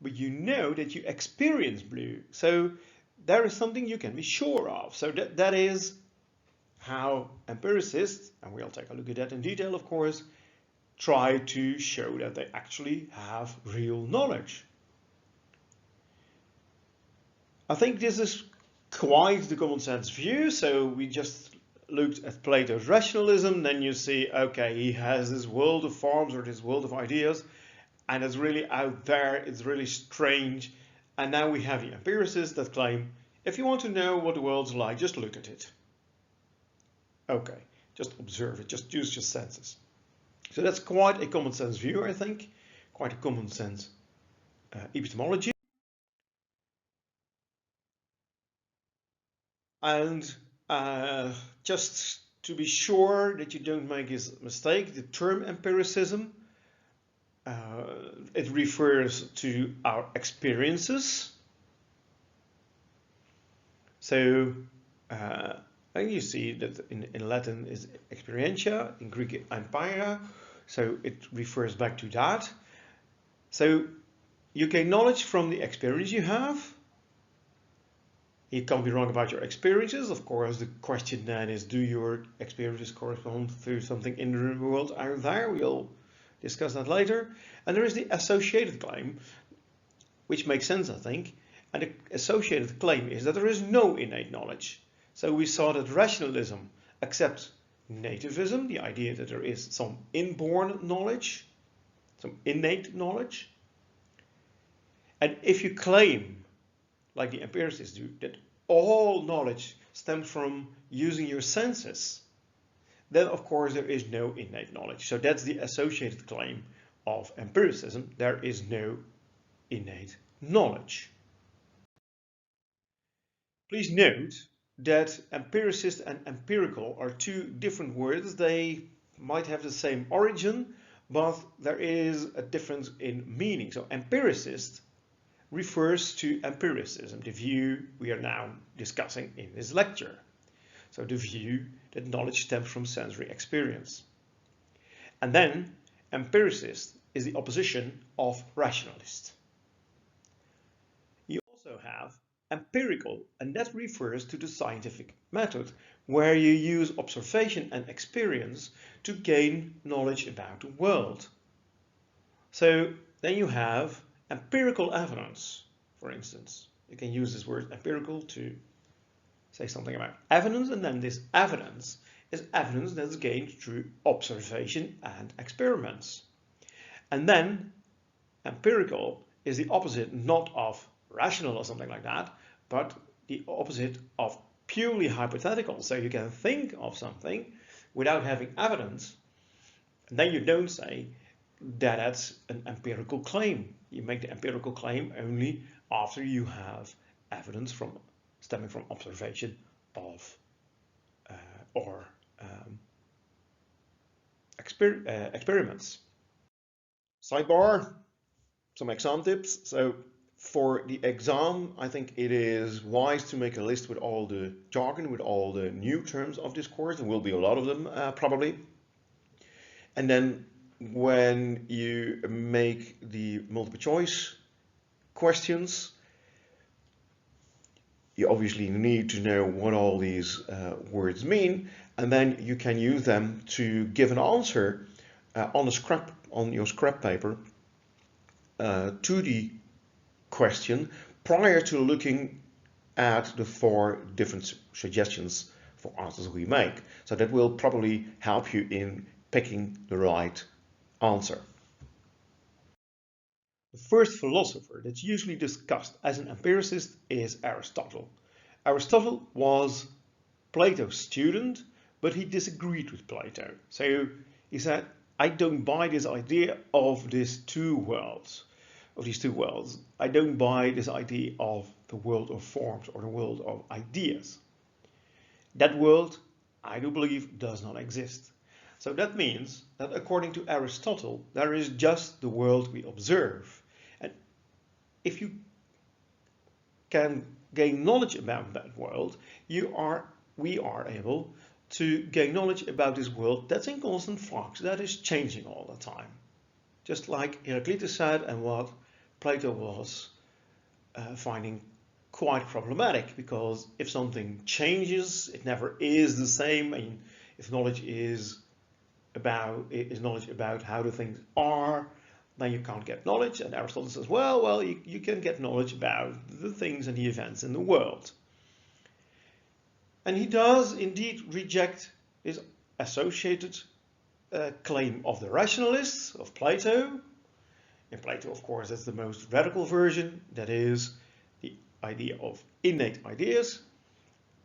but you know that you experience blue. So there is something you can be sure of. So that is how empiricists, and we'll take a look at that in detail, of course, try to show that they actually have real knowledge. I think this is quite the common sense view. So we just looked at Plato's rationalism, then you see, okay, he has this world of forms or this world of ideas, and it's really out there, it's really strange. And now we have the empiricists that claim, if you want to know what the world's like, just look at it. Okay, just observe it, just use your senses. So that's quite a common sense view, I think, quite a common sense epistemology. And just to be sure that you don't make this mistake, the term empiricism, it refers to our experiences. So and you see that in Latin is experientia, in Greek empira, so it refers back to that. So you gain knowledge from the experience you have. You can't be wrong about your experiences. Of course, the question then is, do your experiences correspond to something in the world out there? We'll discuss that later. And there is the associated claim, which makes sense, I think. And the associated claim is that there is no innate knowledge. So we saw that rationalism accepts nativism, the idea that there is some inborn knowledge, some innate knowledge. And if you claim, like the empiricists do, that all knowledge stems from using your senses, then of course there is no innate knowledge. So that's the associated claim of empiricism. There is no innate knowledge. Please note that empiricist and empirical are two different words. They might have the same origin, but there is a difference in meaning. So empiricist refers to empiricism, the view we are now discussing in this lecture. So the view that knowledge stems from sensory experience. And then empiricist is the opposition of rationalist. You also have empirical, and that refers to the scientific method, where you use observation and experience to gain knowledge about the world. So then you have empirical evidence, for instance. You can use this word empirical to say something about evidence, and then this evidence is evidence that's gained through observation and experiments. And then empirical is the opposite not of rational or something like that, but the opposite of purely hypothetical. So you can think of something without having evidence, and then you don't say that that's an empirical claim. You make the empirical claim only after you have evidence stemming from observation of experiments. Sidebar, some exam tips. So for the exam, I think it is wise to make a list with all the jargon, with all the new terms of this course. There will be a lot of them probably. And then when you make the multiple choice questions, you obviously need to know what all these words mean, and then you can use them to give an answer on your scrap paper to the question prior to looking at the 4 different suggestions for answers we make. So that will probably help you in picking the right answer. The first philosopher that's usually discussed as an empiricist is Aristotle. Aristotle was Plato's student, but he disagreed with Plato. So he said, I don't buy this idea of these two worlds. I don't buy this idea of the world of forms or the world of ideas. That world, I do believe, does not exist. So that means that according to Aristotle, there is just the world we observe. And if you can gain knowledge about that world, we are able to gain knowledge about this world that's in constant flux, that is changing all the time. Just like Heraclitus said, and what Plato was finding quite problematic, because if something changes, it never is the same. And if knowledge is knowledge about how the things are, then you can't get knowledge. And Aristotle says, well, you can get knowledge about the things and the events in the world. And he does indeed reject his associated claim of the rationalists of Plato. In Plato, of course, that's the most radical version. That is the idea of innate ideas,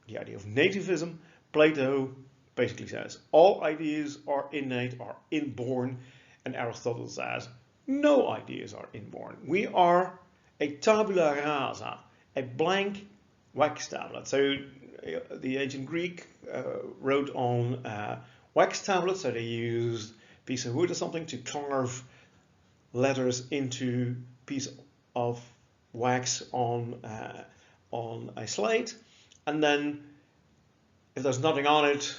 the idea of nativism. Plato basically says all ideas are innate, are inborn, and Aristotle says no ideas are inborn. We are a tabula rasa, a blank wax tablet. So the ancient Greek wrote on wax tablets, so they used a piece of wood or something to carve letters into a piece of wax on a slate, and then if there's nothing on it,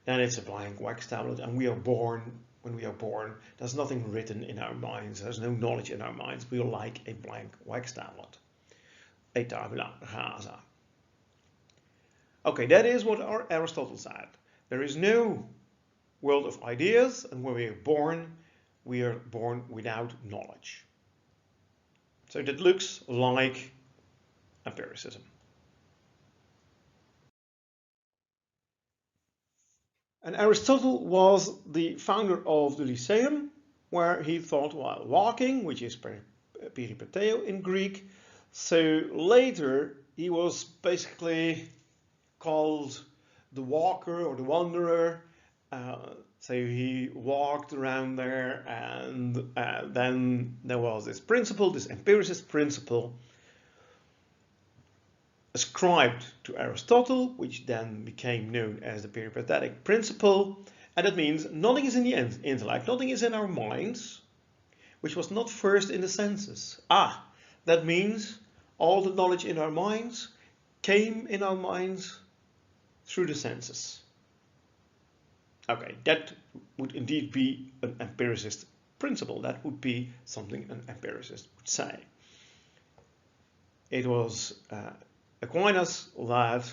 then it's a blank wax tablet, and we are born. When we are born, there's nothing written in our minds, there's no knowledge in our minds. We are like a blank wax tablet, a tabula rasa. Okay, that is what Aristotle said. There is no world of ideas, and when we are born without knowledge. So that looks like empiricism. And Aristotle was the founder of the Lyceum, where he thought while walking, which is peripateo in Greek. So later he was basically called the walker or the wanderer. So he walked around there, and then there was this principle, this empiricist principle, ascribed to Aristotle, which then became known as the peripatetic principle. And that means nothing is in the intellect, nothing is in our minds, which was not first in the senses. That means all the knowledge in our minds came in our minds through the senses. Okay, that would indeed be an empiricist principle. That would be something an empiricist would say. It was Aquinas that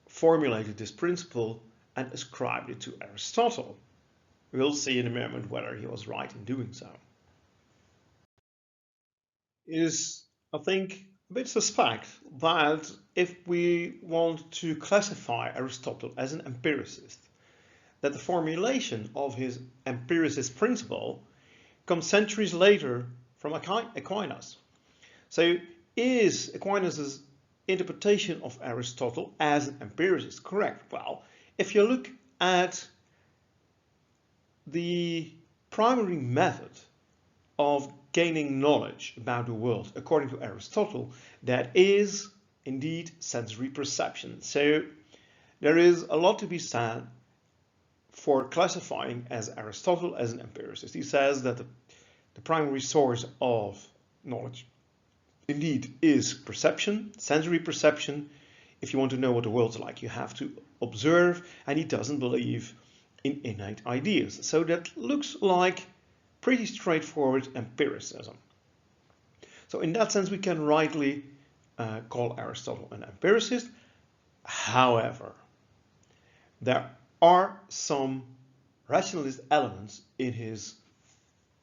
formulated this principle and ascribed it to Aristotle. We'll see in a moment whether he was right in doing so. It is, I think, a bit suspect that if we want to classify Aristotle as an empiricist, that the formulation of his empiricist principle comes centuries later from Aquinas. So is Aquinas' interpretation of Aristotle as an empiricist correct? Well, if you look at the primary method of gaining knowledge about the world according to Aristotle, that is indeed sensory perception. So there is a lot to be said for classifying as Aristotle as an empiricist. He says that the primary source of knowledge indeed is perception, sensory perception. If you want to know what the world's like, you have to observe, and he doesn't believe in innate ideas. So that looks like pretty straightforward empiricism. So in that sense, we can rightly call Aristotle an empiricist. However, there are some rationalist elements in his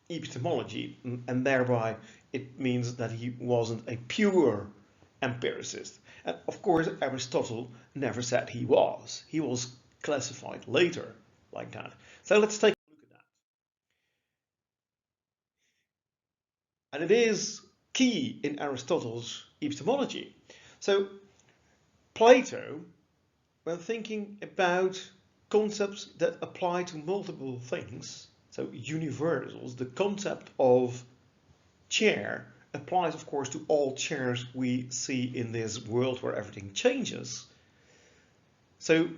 epistemology, and thereby it means that he wasn't a pure empiricist. And of course, Aristotle never said he was. He was classified later like that. So let's take a look at that. And it is key in Aristotle's epistemology. So Plato, when thinking about concepts that apply to multiple things, so universals, the concept of chair applies, of course, to all chairs we see in this world where everything changes. So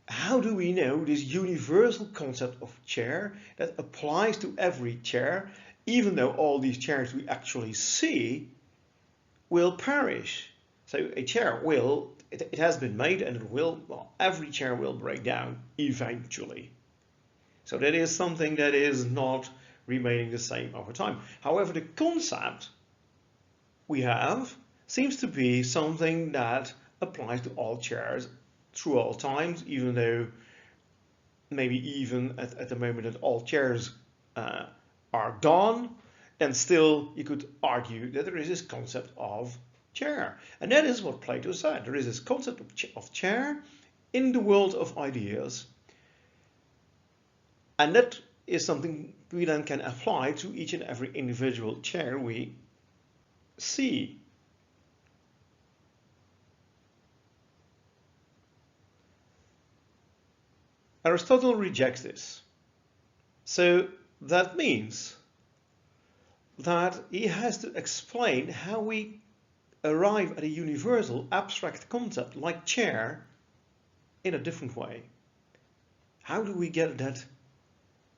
how do we know this universal concept of chair that applies to every chair, even though all these chairs we actually see will perish? So a chair will, it has been made, and it will, well, every chair will break down eventually. So that is something that is not remaining the same over time. However, the concept we have seems to be something that applies to all chairs through all times, even though maybe even at the moment that all chairs are gone, and still you could argue that there is this concept of chair. And that is what Plato said. There is this concept of chair in the world of ideas, and that is something we then can apply to each and every individual chair we see. Aristotle rejects this. So that means that he has to explain how we arrive at a universal abstract concept like chair in a different way. How do we get that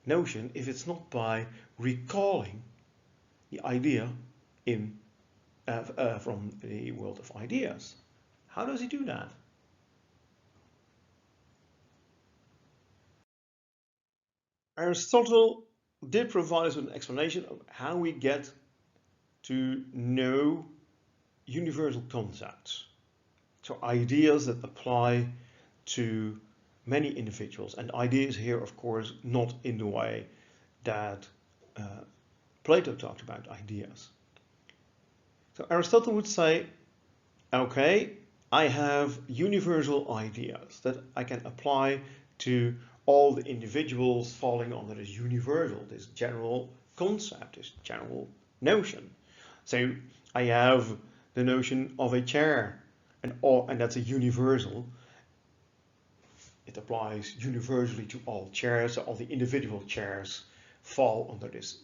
notion if it's not by recalling the idea in from the world of ideas? How does he do that? Aristotle did provide us with an explanation of how we get to know universal concepts. So ideas that apply to many individuals, and ideas here, of course, not in the way that Plato talked about ideas. So Aristotle would say, okay, I have universal ideas that I can apply to all the individuals falling under this universal, this general concept, this general notion. So I have the notion of a chair, and that's a universal. It applies universally to all chairs, so all the individual chairs fall under this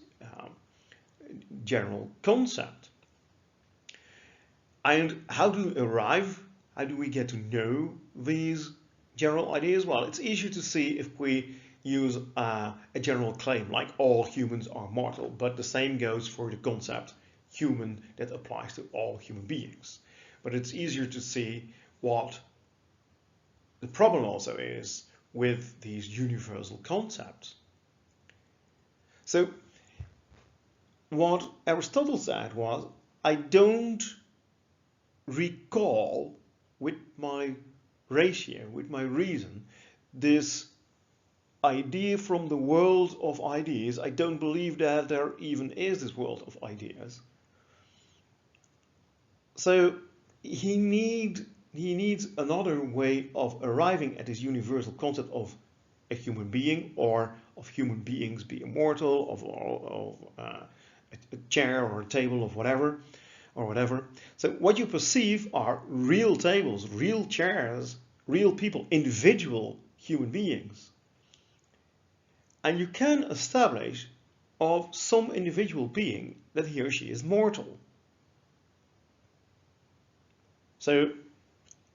general concept. And how do we get to know these general ideas? Well, it's easier to see if we use a general claim like all humans are mortal, but the same goes for the concept human that applies to all human beings. But it's easier to see what the problem also is with these universal concepts. So what Aristotle said was, I don't recall with my ratio, with my reason, this idea from the world of ideas. I don't believe that there even is this world of ideas. So he needs another way of arriving at this universal concept of a human being, or of human beings being immortal, of a chair or a table of whatever. So what you perceive are real tables, real chairs, real people, individual human beings. And you can establish of some individual being that he or she is mortal. So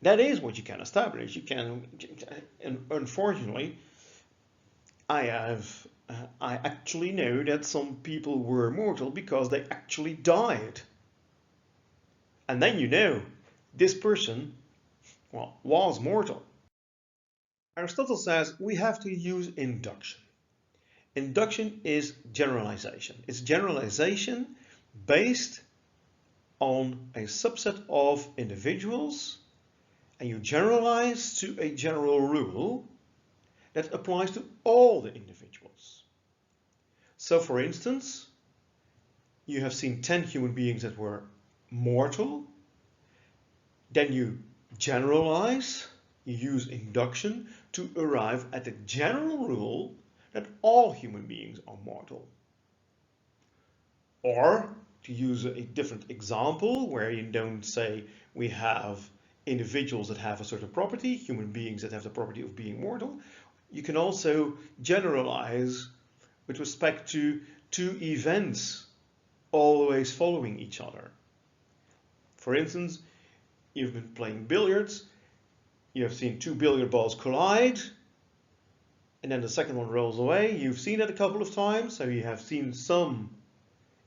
that is what you can establish. You can, and unfortunately, I actually know that some people were mortal because they actually died. And then you know this person, well, was mortal. Aristotle says we have to use induction. Induction is generalization. It's generalization based on a subset of individuals, and you generalize to a general rule that applies to all the individuals. So for instance, you have seen 10 human beings that were mortal, then you generalize, you use induction to arrive at the general rule that all human beings are mortal. Or, to use a different example, where you don't say we have individuals that have a certain property, human beings that have the property of being mortal, you can also generalize with respect to two events always following each other. For instance, you've been playing billiards, you have seen two billiard balls collide, and then the second one rolls away. You've seen it a couple of times, so you have seen some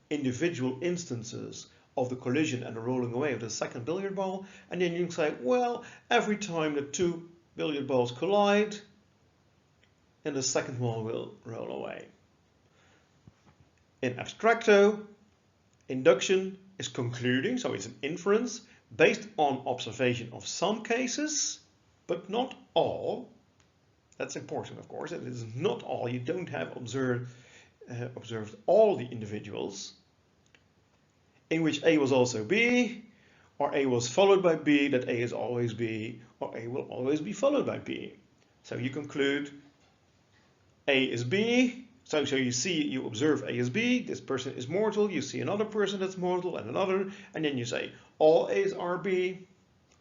individual instances of the collision and the rolling away of the second billiard ball, and then you can say, well, every time the two billiard balls collide, then the second one will roll away. In abstracto, induction is concluding, so it's an inference based on observation of some cases, but not all. That's important, of course. It is not all. You don't have observed all the individuals in which A was also B, or A was followed by B, that A is always B, or A will always be followed by B. So you conclude A is B. So you observe A is B, this person is mortal, you see another person that's mortal and another, and then you say all A's are B,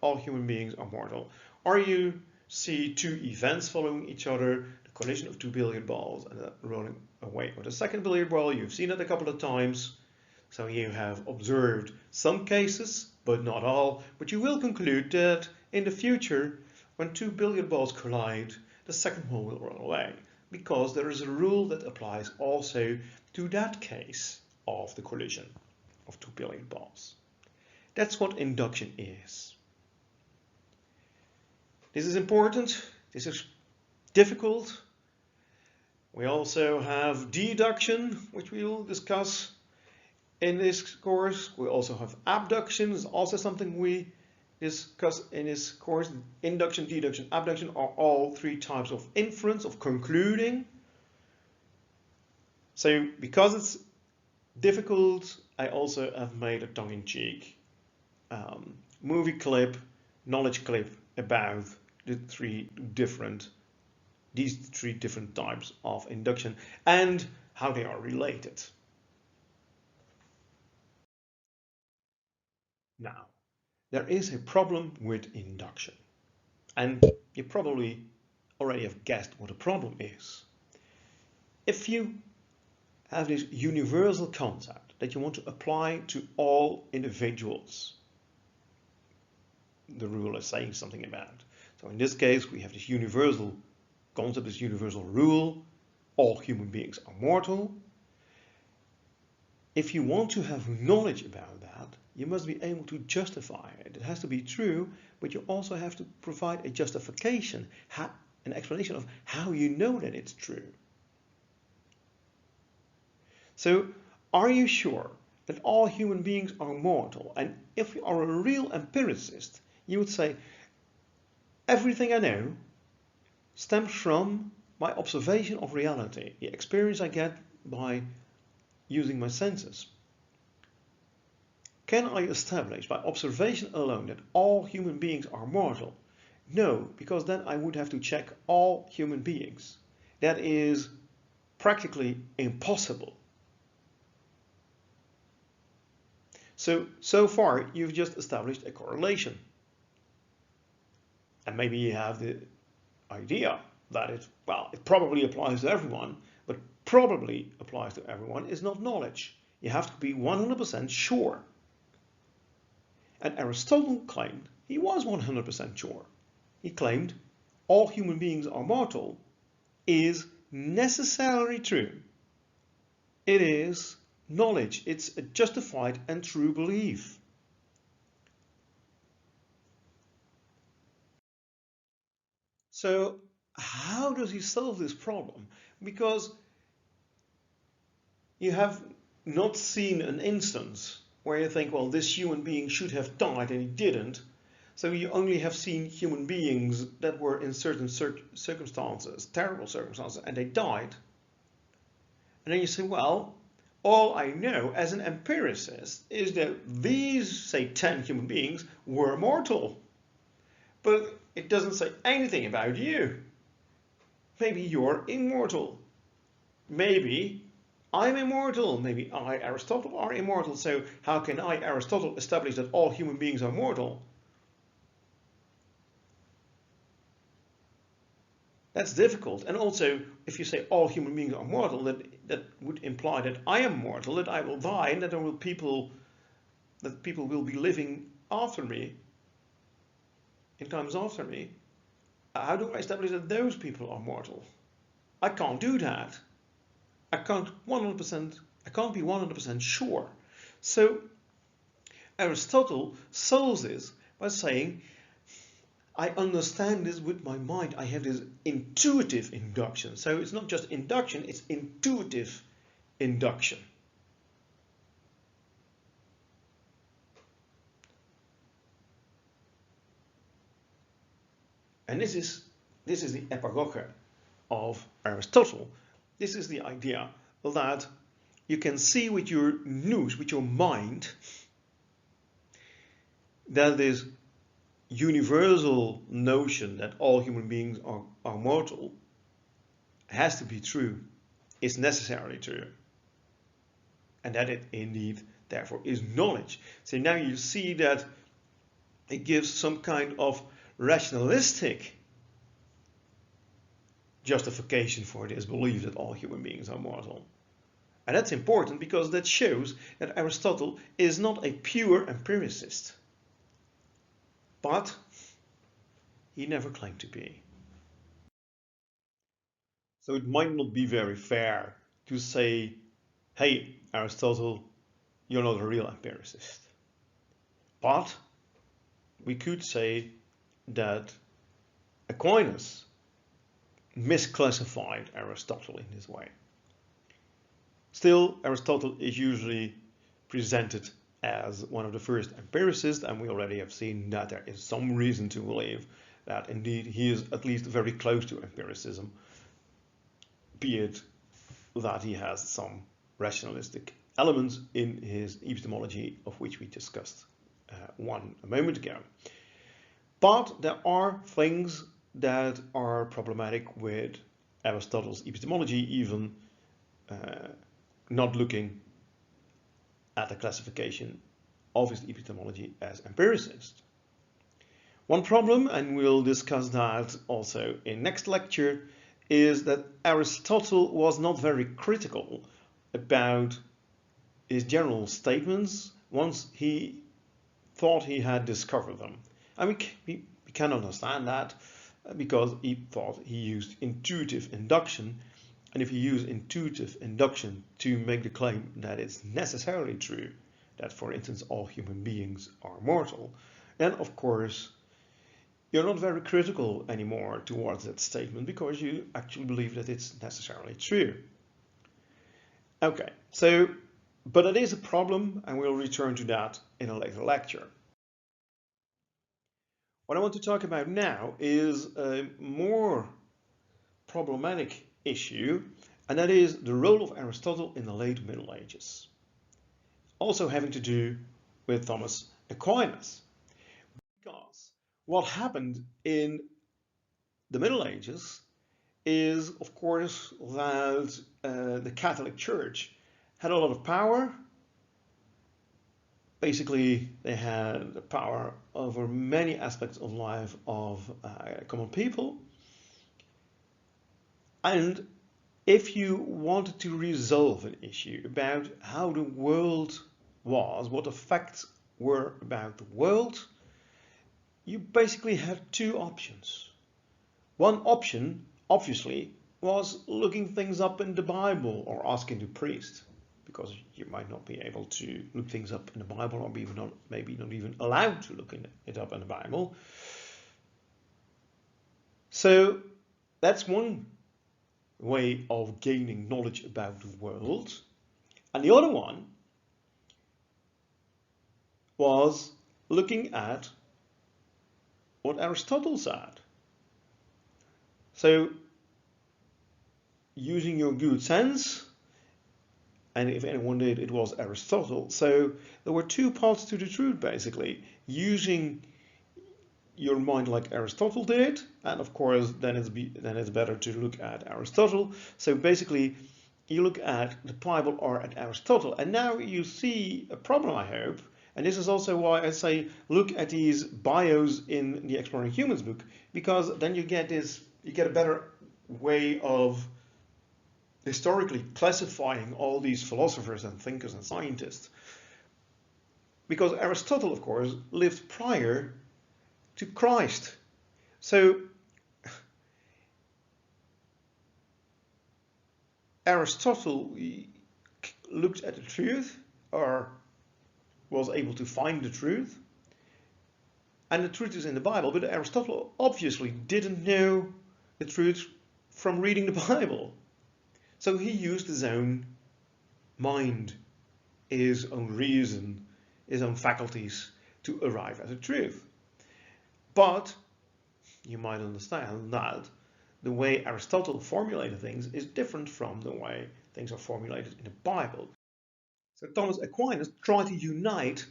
all human beings are mortal. Or you see two events following each other, the collision of two billiard balls and the rolling away of the second billiard ball. You've seen it a couple of times, so you have observed some cases, but not all. But you will conclude that in the future, when two billiard balls collide, the second one will roll away, because there is a rule that applies also to that case of the collision of two billiard balls. That's what induction is. This is important. This is difficult. We also have deduction, which we will discuss in this course. We also have abduction, is also something we discuss in this course. Induction, deduction, abduction are all three types of inference, of concluding. So because it's difficult, I also have made a tongue-in-cheek movie clip, knowledge clip about these three different types of induction and how they are related. Now, there is a problem with induction, and you probably already have guessed what the problem is. If you have this universal concept that you want to apply to all individuals, the rule is saying something about. So in this case, we have this universal concept, this universal rule, all human beings are mortal. If you want to have knowledge about that, you must be able to justify it. It has to be true, but you also have to provide a justification, an explanation of how you know that it's true. So, are you sure that all human beings are mortal? And if you are a real empiricist, you would say, everything I know stems from my observation of reality, the experience I get by using my senses. Can I establish by observation alone that all human beings are mortal? No, because then I would have to check all human beings. That is practically impossible. So far you've just established a correlation. And maybe you have the idea that it probably applies to everyone, but probably applies to everyone is not knowledge. You have to be 100% sure. And Aristotle claimed he was 100% sure. He claimed all human beings are mortal is necessarily true. It is knowledge. It's a justified and true belief. So how does he solve this problem? Because you have not seen an instance where you think, well, this human being should have died and he didn't. So you only have seen human beings that were in certain circumstances, terrible circumstances, and they died. And then you say, well, all I know as an empiricist is that these, say, 10 human beings were mortal. But it doesn't say anything about you. Maybe you're immortal. Maybe I'm immortal. Maybe I, Aristotle, are immortal. So how can I, Aristotle, establish that all human beings are mortal? That's difficult. And also, if you say all human beings are mortal, that would imply that I am mortal, that I will die, and that people will be living after me, in times after me. How do I establish that those people are mortal? I can't do that. I can't be 100% sure. So Aristotle solves this by saying, I understand this with my mind. I have this intuitive induction. So it's not just induction, it's intuitive induction. And this is the epagoge of Aristotle. This is the idea that you can see with your nous, with your mind, that this universal notion that all human beings are mortal has to be true, is necessarily true, and that it indeed therefore is knowledge. So now you see that it gives some kind of rationalistic justification for this belief that all human beings are mortal. And that's important because that shows that Aristotle is not a pure empiricist, but he never claimed to be. So it might not be very fair to say, hey, Aristotle, you're not a real empiricist. But we could say that Aquinas misclassified Aristotle in this way. Still, Aristotle is usually presented as one of the first empiricists, and we already have seen that there is some reason to believe that indeed he is at least very close to empiricism, be it that he has some rationalistic elements in his epistemology, of which we discussed one a moment ago. But there are things that are problematic with Aristotle's epistemology, even not looking at the classification of his epistemology as empiricist. One problem, and we'll discuss that also in next lecture, is that Aristotle was not very critical about his general statements once he thought he had discovered them. And we can understand that because he thought he used intuitive induction, and if you use intuitive induction to make the claim that it's necessarily true that, for instance, all human beings are mortal, then of course you're not very critical anymore towards that statement because you actually believe that it's necessarily true. Okay, so, but it is a problem, and we'll return to that in a later lecture. What I want to talk about now is a more problematic issue, and that is the role of Aristotle in the late Middle Ages, also having to do with Thomas Aquinas. Because what happened in the Middle Ages is, of course, that the Catholic Church had a lot of power. Basically, they had the power over many aspects of life of common people. And if you wanted to resolve an issue about how the world was, what the facts were about the world, you basically had two options. One option, obviously, was looking things up in the Bible or asking the priest, because you might not be able to look things up in the Bible, or maybe not even allowed to look it up in the Bible. So that's one way of gaining knowledge about the world. And the other one was looking at what Aristotle said. So using your good sense, and if anyone did, it was Aristotle. So there were two paths to the truth, basically. Using your mind like Aristotle did, and of course then it's better to look at Aristotle. So basically you look at the Bible or at Aristotle, and now you see a problem, I hope. And this is also why I say look at these bios in the Exploring Humans book, because then you get a better way of historically classifying all these philosophers and thinkers and scientists. Because Aristotle, of course, lived prior to Christ. So Aristotle looked at the truth, or was able to find the truth, and the truth is in the Bible, but Aristotle obviously didn't know the truth from reading the Bible. So he used his own mind, his own reason, his own faculties to arrive at the truth. But you might understand that the way Aristotle formulated things is different from the way things are formulated in the Bible. So Thomas Aquinas tried to unite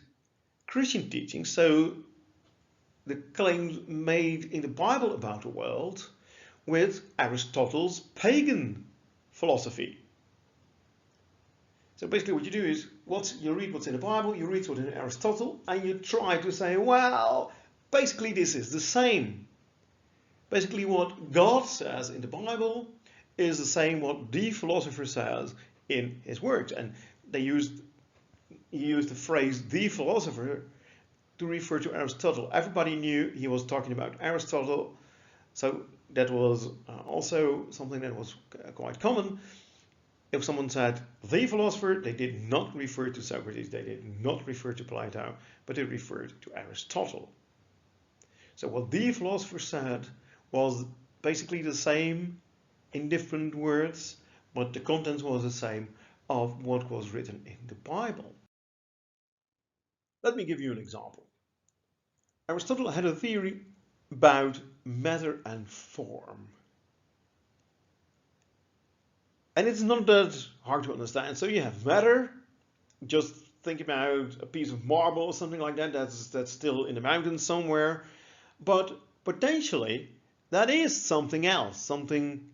Christian teaching, so the claims made in the Bible about the world, with Aristotle's pagan philosophy. So basically what you do is, you read what's in the Bible, you read what's in Aristotle, and you try to say, well, basically this is the same. Basically what God says in the Bible is the same what the philosopher says in his works. And he used the phrase the philosopher to refer to Aristotle. Everybody knew he was talking about Aristotle, so that was also something that was quite common. If someone said the philosopher, they did not refer to Socrates, they did not refer to Plato, but they referred to Aristotle. So what the philosopher said was basically the same in different words, but the content was the same of what was written in the Bible. Let me give you an example. Aristotle had a theory about matter and form. And it's not that hard to understand. So you have matter, just think about a piece of marble or something like that, that's still in the mountains somewhere. But potentially that is something else, something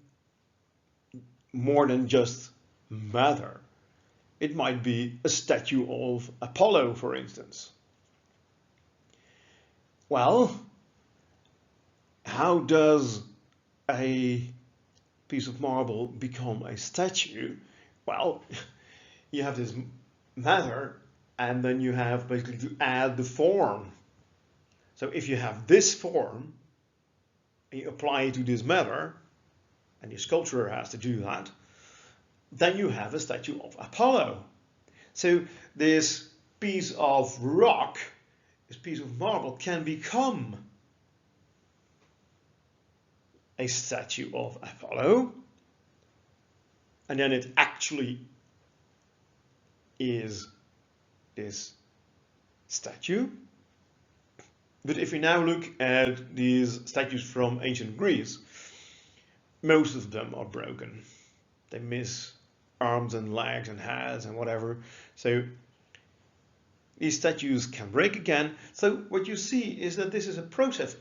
more than just matter. It might be a statue of Apollo, for instance. Well, how does a piece of marble become a statue? Well, you have this matter, and then you have basically to add the form. So if you have this form, and you apply it to this matter, and the sculptor has to do that, then you have a statue of Apollo. So this piece of rock, this piece of marble, can become a statue of Apollo, and then it actually is this statue. But if we now look at these statues from ancient Greece, most of them are broken. They miss arms and legs and heads and whatever. So these statues can break again. So what you see is that this is a process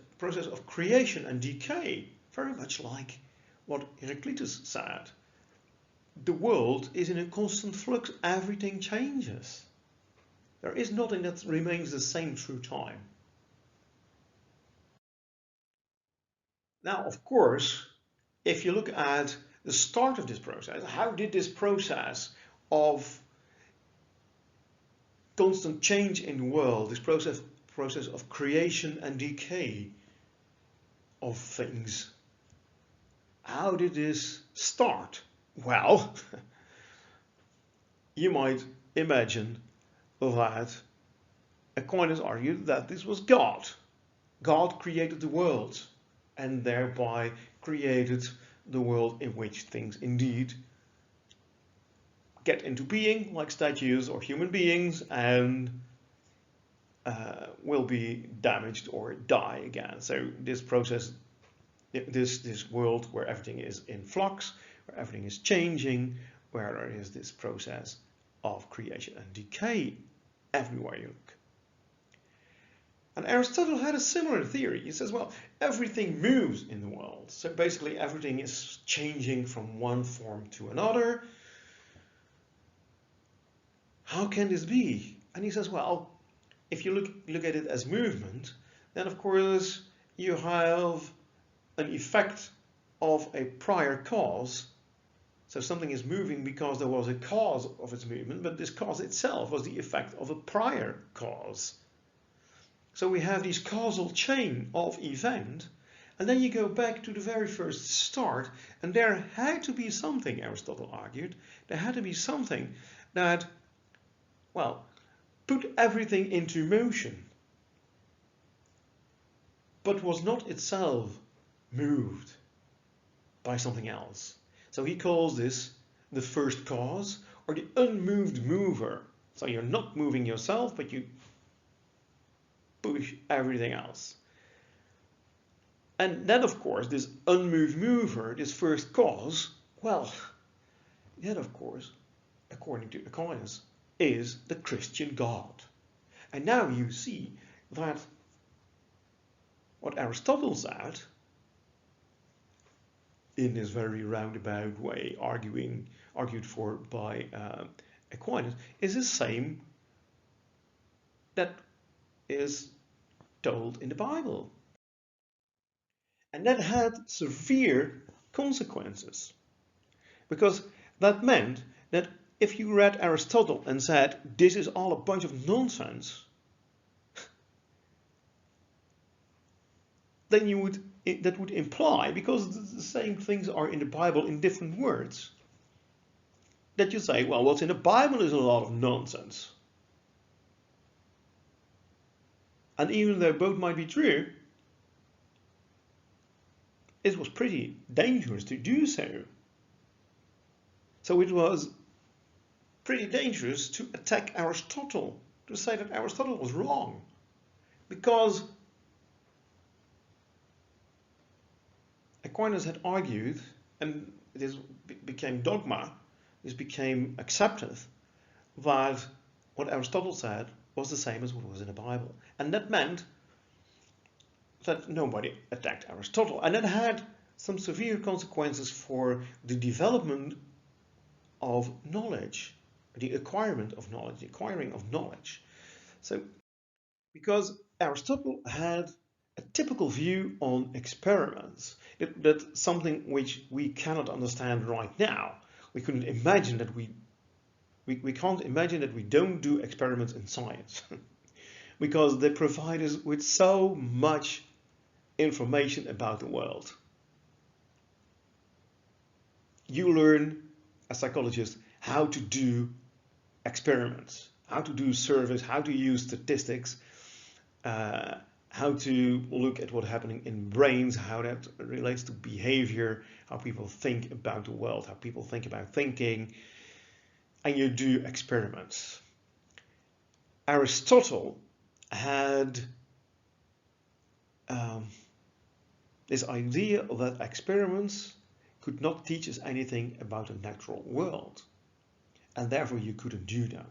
of creation and decay, very much like what Heraclitus said. The world is in a constant flux. Everything changes. There is nothing that remains the same through time. Now, of course, if you look at the start of this process, how did this process of constant change in the world, this process of creation and decay of things, how did this start? Well, you might imagine that Aquinas argued that this was God. God created the world and thereby created the world in which things indeed get into being, like statues or human beings, and will be damaged or die again. So this process, this world where everything is in flux, where everything is changing, where there is this process of creation and decay everywhere you look. And Aristotle had a similar theory. He says, well, everything moves in the world. So basically everything is changing from one form to another. How can this be? And he says, well, if you look at it as movement, then of course you have an effect of a prior cause. So something is moving because there was a cause of its movement, but this cause itself was the effect of a prior cause. So we have this causal chain of event, and then you go back to the very first start, and there had to be something, Aristotle argued, there had to be something that, well, put everything into motion, but was not itself moved by something else. So he calls this the first cause, or the unmoved mover. So you're not moving yourself, but you push everything else. And then, of course, this unmoved mover, this first cause, well, that, of course, according to Aquinas, is the Christian God. And now you see that what Aristotle said, in this very roundabout way, argued for by Aquinas, is the same that is told in the Bible. And that had severe consequences, because that meant that if you read Aristotle and said this is all a bunch of nonsense, then that would imply, because the same things are in the Bible in different words, that you say, well, what's in the Bible is a lot of nonsense. And even though both might be true, it was pretty dangerous to do so. So it was pretty dangerous to attack Aristotle, to say that Aristotle was wrong, because Aquinas had argued, and this became dogma, this became accepted, that what Aristotle said was the same as what was in the Bible. And that meant that nobody attacked Aristotle. And that had some severe consequences for the development of knowledge, the acquiring of knowledge. So, because Aristotle had a typical view on experiments, that's something which we cannot understand right now. We couldn't imagine that we can't imagine that we don't do experiments in science because they provide us with so much information about the world. You learn, as psychologists, how to do experiments, how to do surveys, how to use statistics, how to look at what's happening in brains, how that relates to behavior, how people think about the world, how people think about thinking, and you do experiments. Aristotle had this idea that experiments could not teach us anything about the natural world, and therefore you couldn't do that.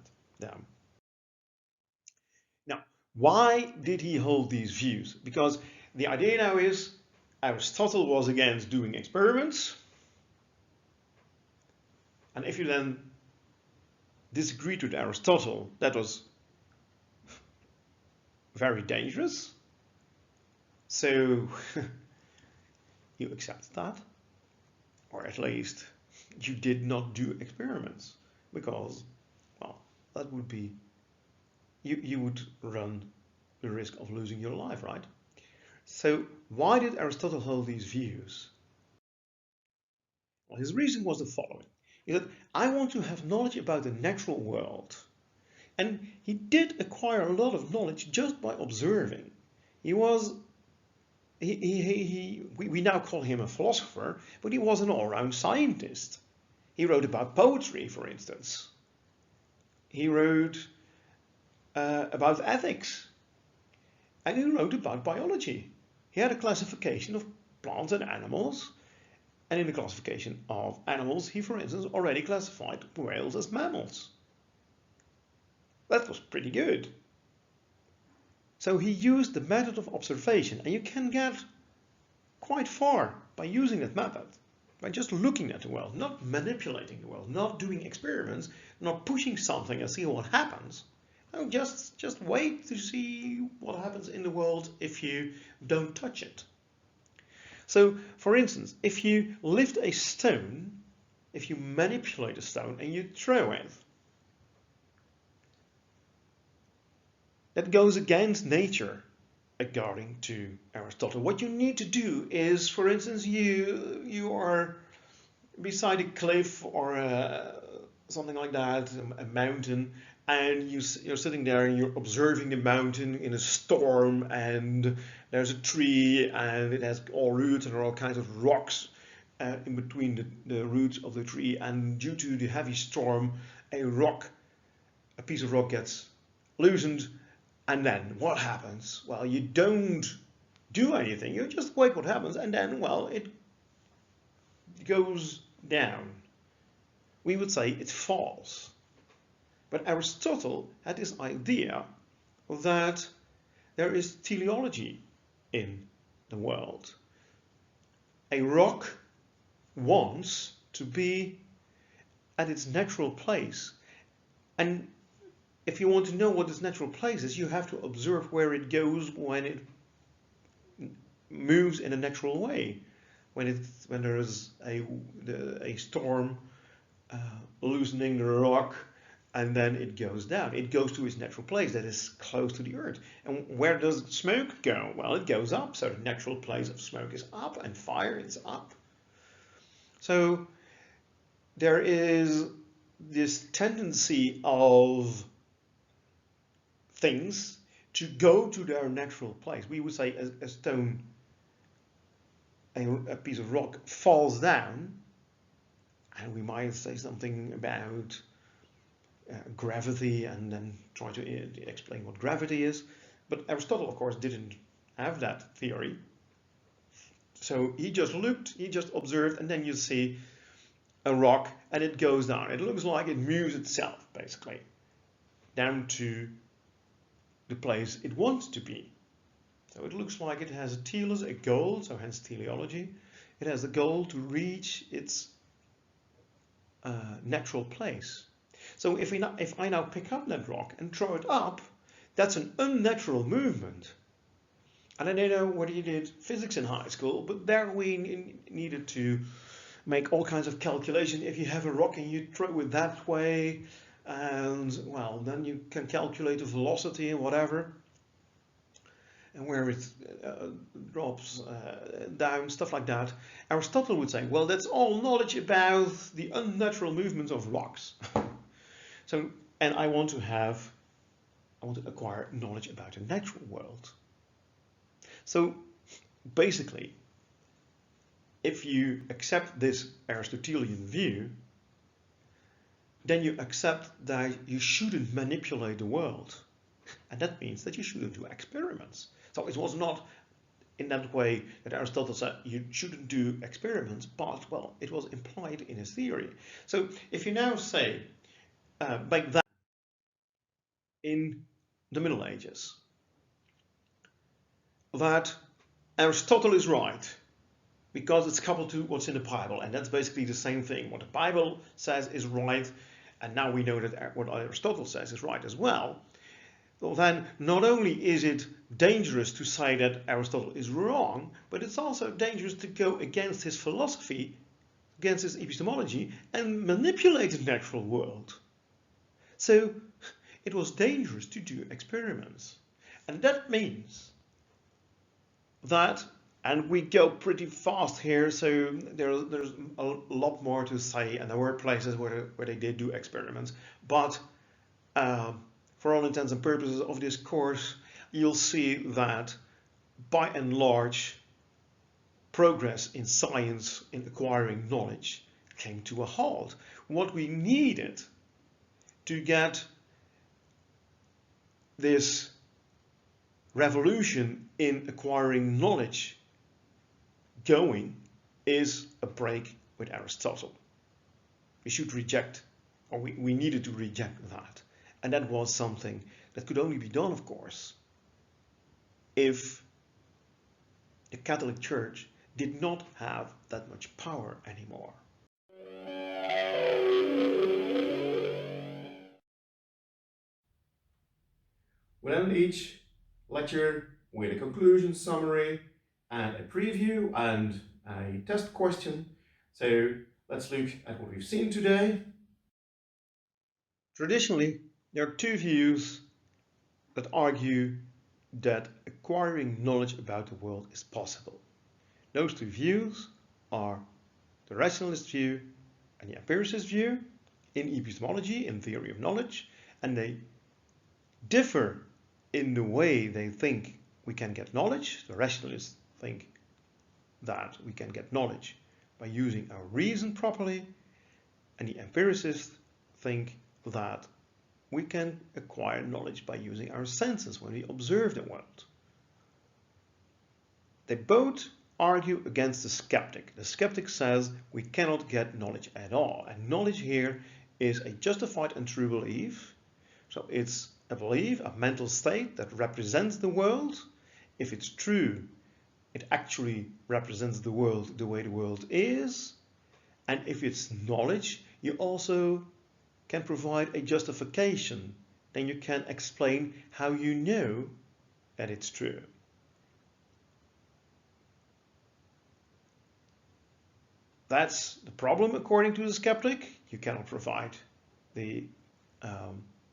Now, why did he hold these views? Because the idea now is Aristotle was against doing experiments, and if you then disagreed with Aristotle, that was very dangerous. So you accept that, or at least you did not do experiments, because, well, that would be, you would run the risk of losing your life, right? So why did Aristotle hold these views? Well, his reason was the following. He said, I want to have knowledge about the natural world. And he did acquire a lot of knowledge just by observing. We now call him a philosopher, but he was an all-round scientist. He wrote about poetry, for instance. He wrote about ethics. And he wrote about biology. He had a classification of plants and animals. And in the classification of animals, he, for instance, already classified whales as mammals. That was pretty good. So he used the method of observation, and you can get quite far by using that method, by just looking at the world, not manipulating the world, not doing experiments, not pushing something and see what happens. No, just wait to see what happens in the world if you don't touch it. So, for instance, if you lift a stone, if you manipulate a stone and you throw it, that goes against nature, according to Aristotle. What you need to do is, for instance, you are beside a cliff or something like that, a mountain, and you're sitting there and you're observing the mountain in a storm, and there's a tree and it has all roots and there are all kinds of rocks in between the roots of the tree, and due to the heavy storm, a piece of rock gets loosened. And then what happens? Well, you don't do anything. You just wait what happens, and then, well, it goes down. We would say it falls. But Aristotle had this idea that there is teleology in the world. A rock wants to be at its natural place. And if you want to know what its natural place is, you have to observe where it goes when it moves in a natural way. When there is a storm loosening the rock, and then it goes down. It goes to its natural place that is close to the earth. And where does smoke go? Well, it goes up. So the natural place of smoke is up, and fire is up. So there is this tendency of things to go to their natural place. We would say a stone a piece of rock falls down, and we might say something about gravity and then try to explain what gravity is. But Aristotle, of course, didn't have that theory. So he just looked, he just observed, and then you see a rock and it goes down. It looks like it moves itself, basically, down to the place it wants to be. So it looks like it has a telos, a goal, so hence teleology. It has the goal to reach its natural place. So if I now pick up that rock and throw it up, that's an unnatural movement. And I don't know whether you did physics in high school, but there we needed to make all kinds of calculations. If you have a rock and you throw it that way, and well, then you can calculate the velocity and whatever, and where it drops down, stuff like that. Aristotle would say, well, that's all knowledge about the unnatural movements of rocks. So, and I want to acquire knowledge about the natural world. So basically, if you accept this Aristotelian view, then you accept that you shouldn't manipulate the world. And that means that you shouldn't do experiments. So it was not in that way that Aristotle said you shouldn't do experiments, but, well, it was implied in his theory. So if you now say, back then, in the Middle Ages, that Aristotle is right because it's coupled to what's in the Bible, and that's basically the same thing. What the Bible says is right, and now we know that what Aristotle says is right as well. Well, then not only is it dangerous to say that Aristotle is wrong, but it's also dangerous to go against his philosophy, against his epistemology, and manipulate the natural world. So it was dangerous to do experiments. And that means that, and we go pretty fast here, so there's a lot more to say, and there were places where they did do experiments, but for all intents and purposes of this course, you'll see that by and large, progress in science, in acquiring knowledge, came to a halt. What we needed to get this revolution in acquiring knowledge going is a break with Aristotle. We should reject, or we needed to reject that. And that was something that could only be done, of course, if the Catholic Church did not have that much power anymore. We'll end each lecture with a conclusion, summary, and a preview and a test question. So let's look at what we've seen today. Traditionally, there are two views that argue that acquiring knowledge about the world is possible. Those two views are the rationalist view and the empiricist view in epistemology, in theory of knowledge, and they differ in the way they think we can get knowledge. The rationalists think that we can get knowledge by using our reason properly, and the empiricists think that we can acquire knowledge by using our senses when we observe the world. They both argue against the skeptic. The skeptic says we cannot get knowledge at all, and knowledge here is a justified and true belief. So it's a belief, a mental state that represents the world. If it's true, it actually represents the world the way the world is. And if it's knowledge, you also can provide a justification. Then you can explain how you know that it's true. That's the problem according to the skeptic. You cannot provide the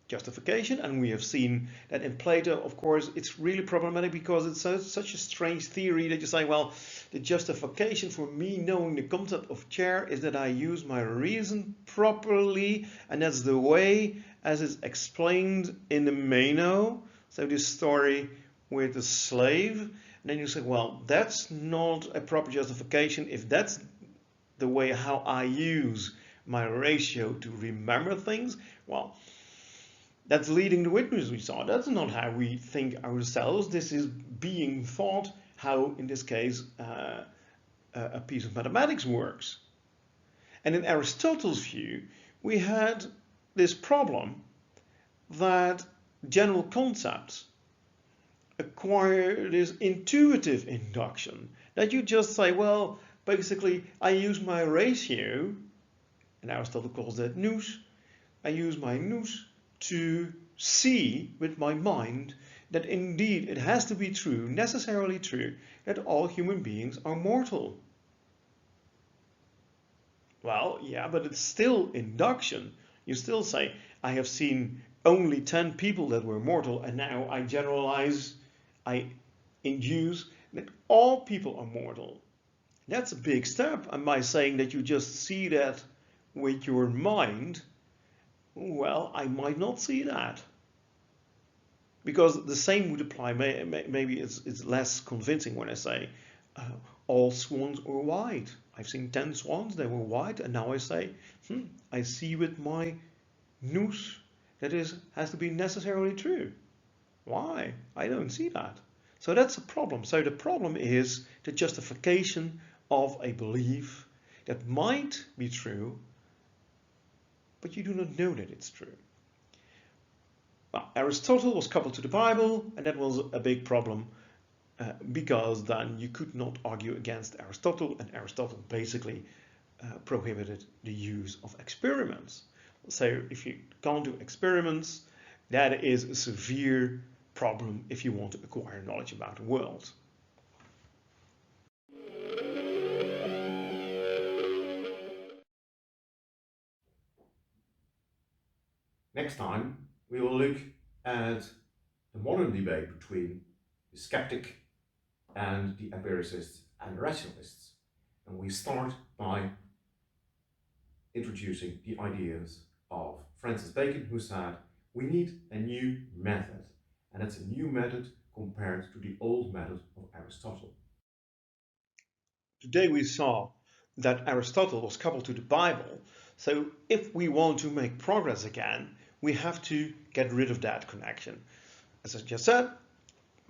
justification, and we have seen that in Plato, of course, it's really problematic because it's such a strange theory that you say, well, the justification for me knowing the concept of chair is that I use my reason properly, and that's the way as it's explained in the Meno. So this story with the slave, And then you say, well, that's not a proper justification. If that's the way how I use my ratio to remember things, well, that's leading the witness we saw. That's not how we think ourselves. This is being thought how, in this case, a piece of mathematics works. And in Aristotle's view, we had this problem that general concepts acquire this intuitive induction, that you just say, well, basically, I use my ratio, and Aristotle calls that nous. I use my nous to see with my mind that indeed it has to be true, necessarily true, that all human beings are mortal. Well, yeah, but it's still induction. You still say, I have seen only 10 people that were mortal, and now I generalize, I induce that all people are mortal. That's a big step. And by saying that you just see that with your mind, well, I might not see that. Because the same would apply, maybe it's less convincing when I say all swans are white. I've seen 10 swans, they were white, and now I say, I see with my nous that has to be necessarily true. Why? I don't see that. So that's a problem. So the problem is the justification of a belief that might be true, but you do not know that it's true. Well, Aristotle was coupled to the Bible, and that was a big problem because then you could not argue against Aristotle, and Aristotle basically prohibited the use of experiments. So if you can't do experiments, that is a severe problem if you want to acquire knowledge about the world. Next time, we will look at the modern debate between the skeptic and the empiricists and the rationalists. And we start by introducing the ideas of Francis Bacon, who said, we need a new method. And it's a new method compared to the old method of Aristotle. Today we saw that Aristotle was coupled to the Bible. So if we want to make progress again, we have to get rid of that connection. As I just said,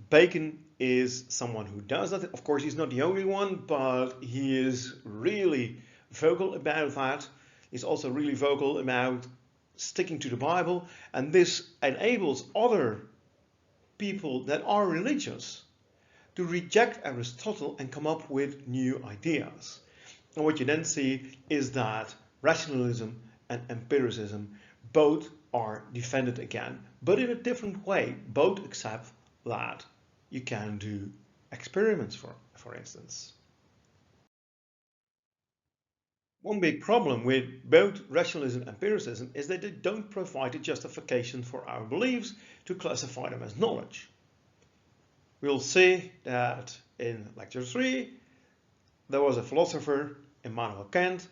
Bacon is someone who does that. Of course, he's not the only one, but he is really vocal about that. He's also really vocal about sticking to the Bible, and this enables other people that are religious to reject Aristotle and come up with new ideas. And what you then see is that rationalism and empiricism both are defended again, but in a different way. Both accept that you can do experiments, for instance. One big problem with both rationalism and empiricism is that they don't provide a justification for our beliefs to classify them as knowledge. We'll see that in lecture 3, there was a philosopher, Immanuel Kant,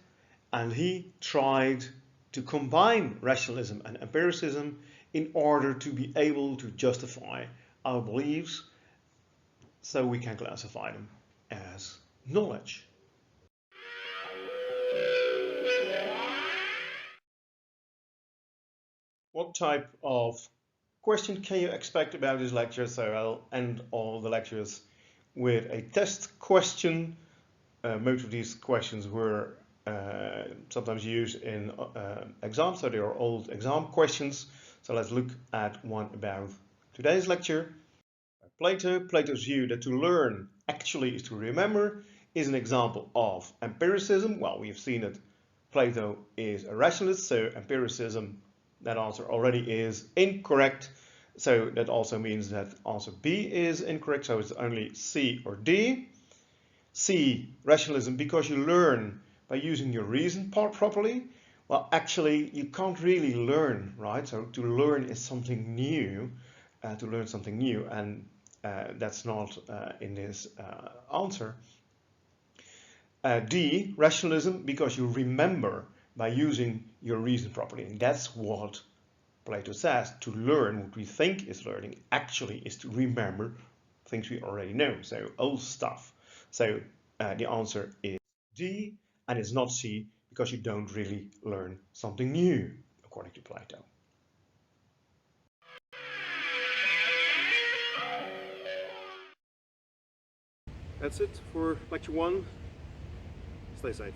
and he tried to combine rationalism and empiricism in order to be able to justify our beliefs so we can classify them as knowledge. What type of question can you expect about this lecture? So I'll end all the lectures with a test question. Most of these questions were sometimes used in exams, so they are old exam questions. So let's look at one about today's lecture. Plato's view that to learn actually is to remember is an example of empiricism. Well, we've seen that Plato is a rationalist, so empiricism, that answer already is incorrect. So that also means that answer B is incorrect, so it's only C or D. C, rationalism, because you learn by using your reason properly. Well, actually, you can't really learn, right? So to learn is something new, to learn something new, and that's not in this answer. D, rationalism, because you remember by using your reason properly, and that's what Plato says. To learn, what we think is learning, actually is to remember things we already know, so old stuff. So the answer is D, and it's not C, because you don't really learn something new, according to Plato. That's it for lecture 1. Stay safe.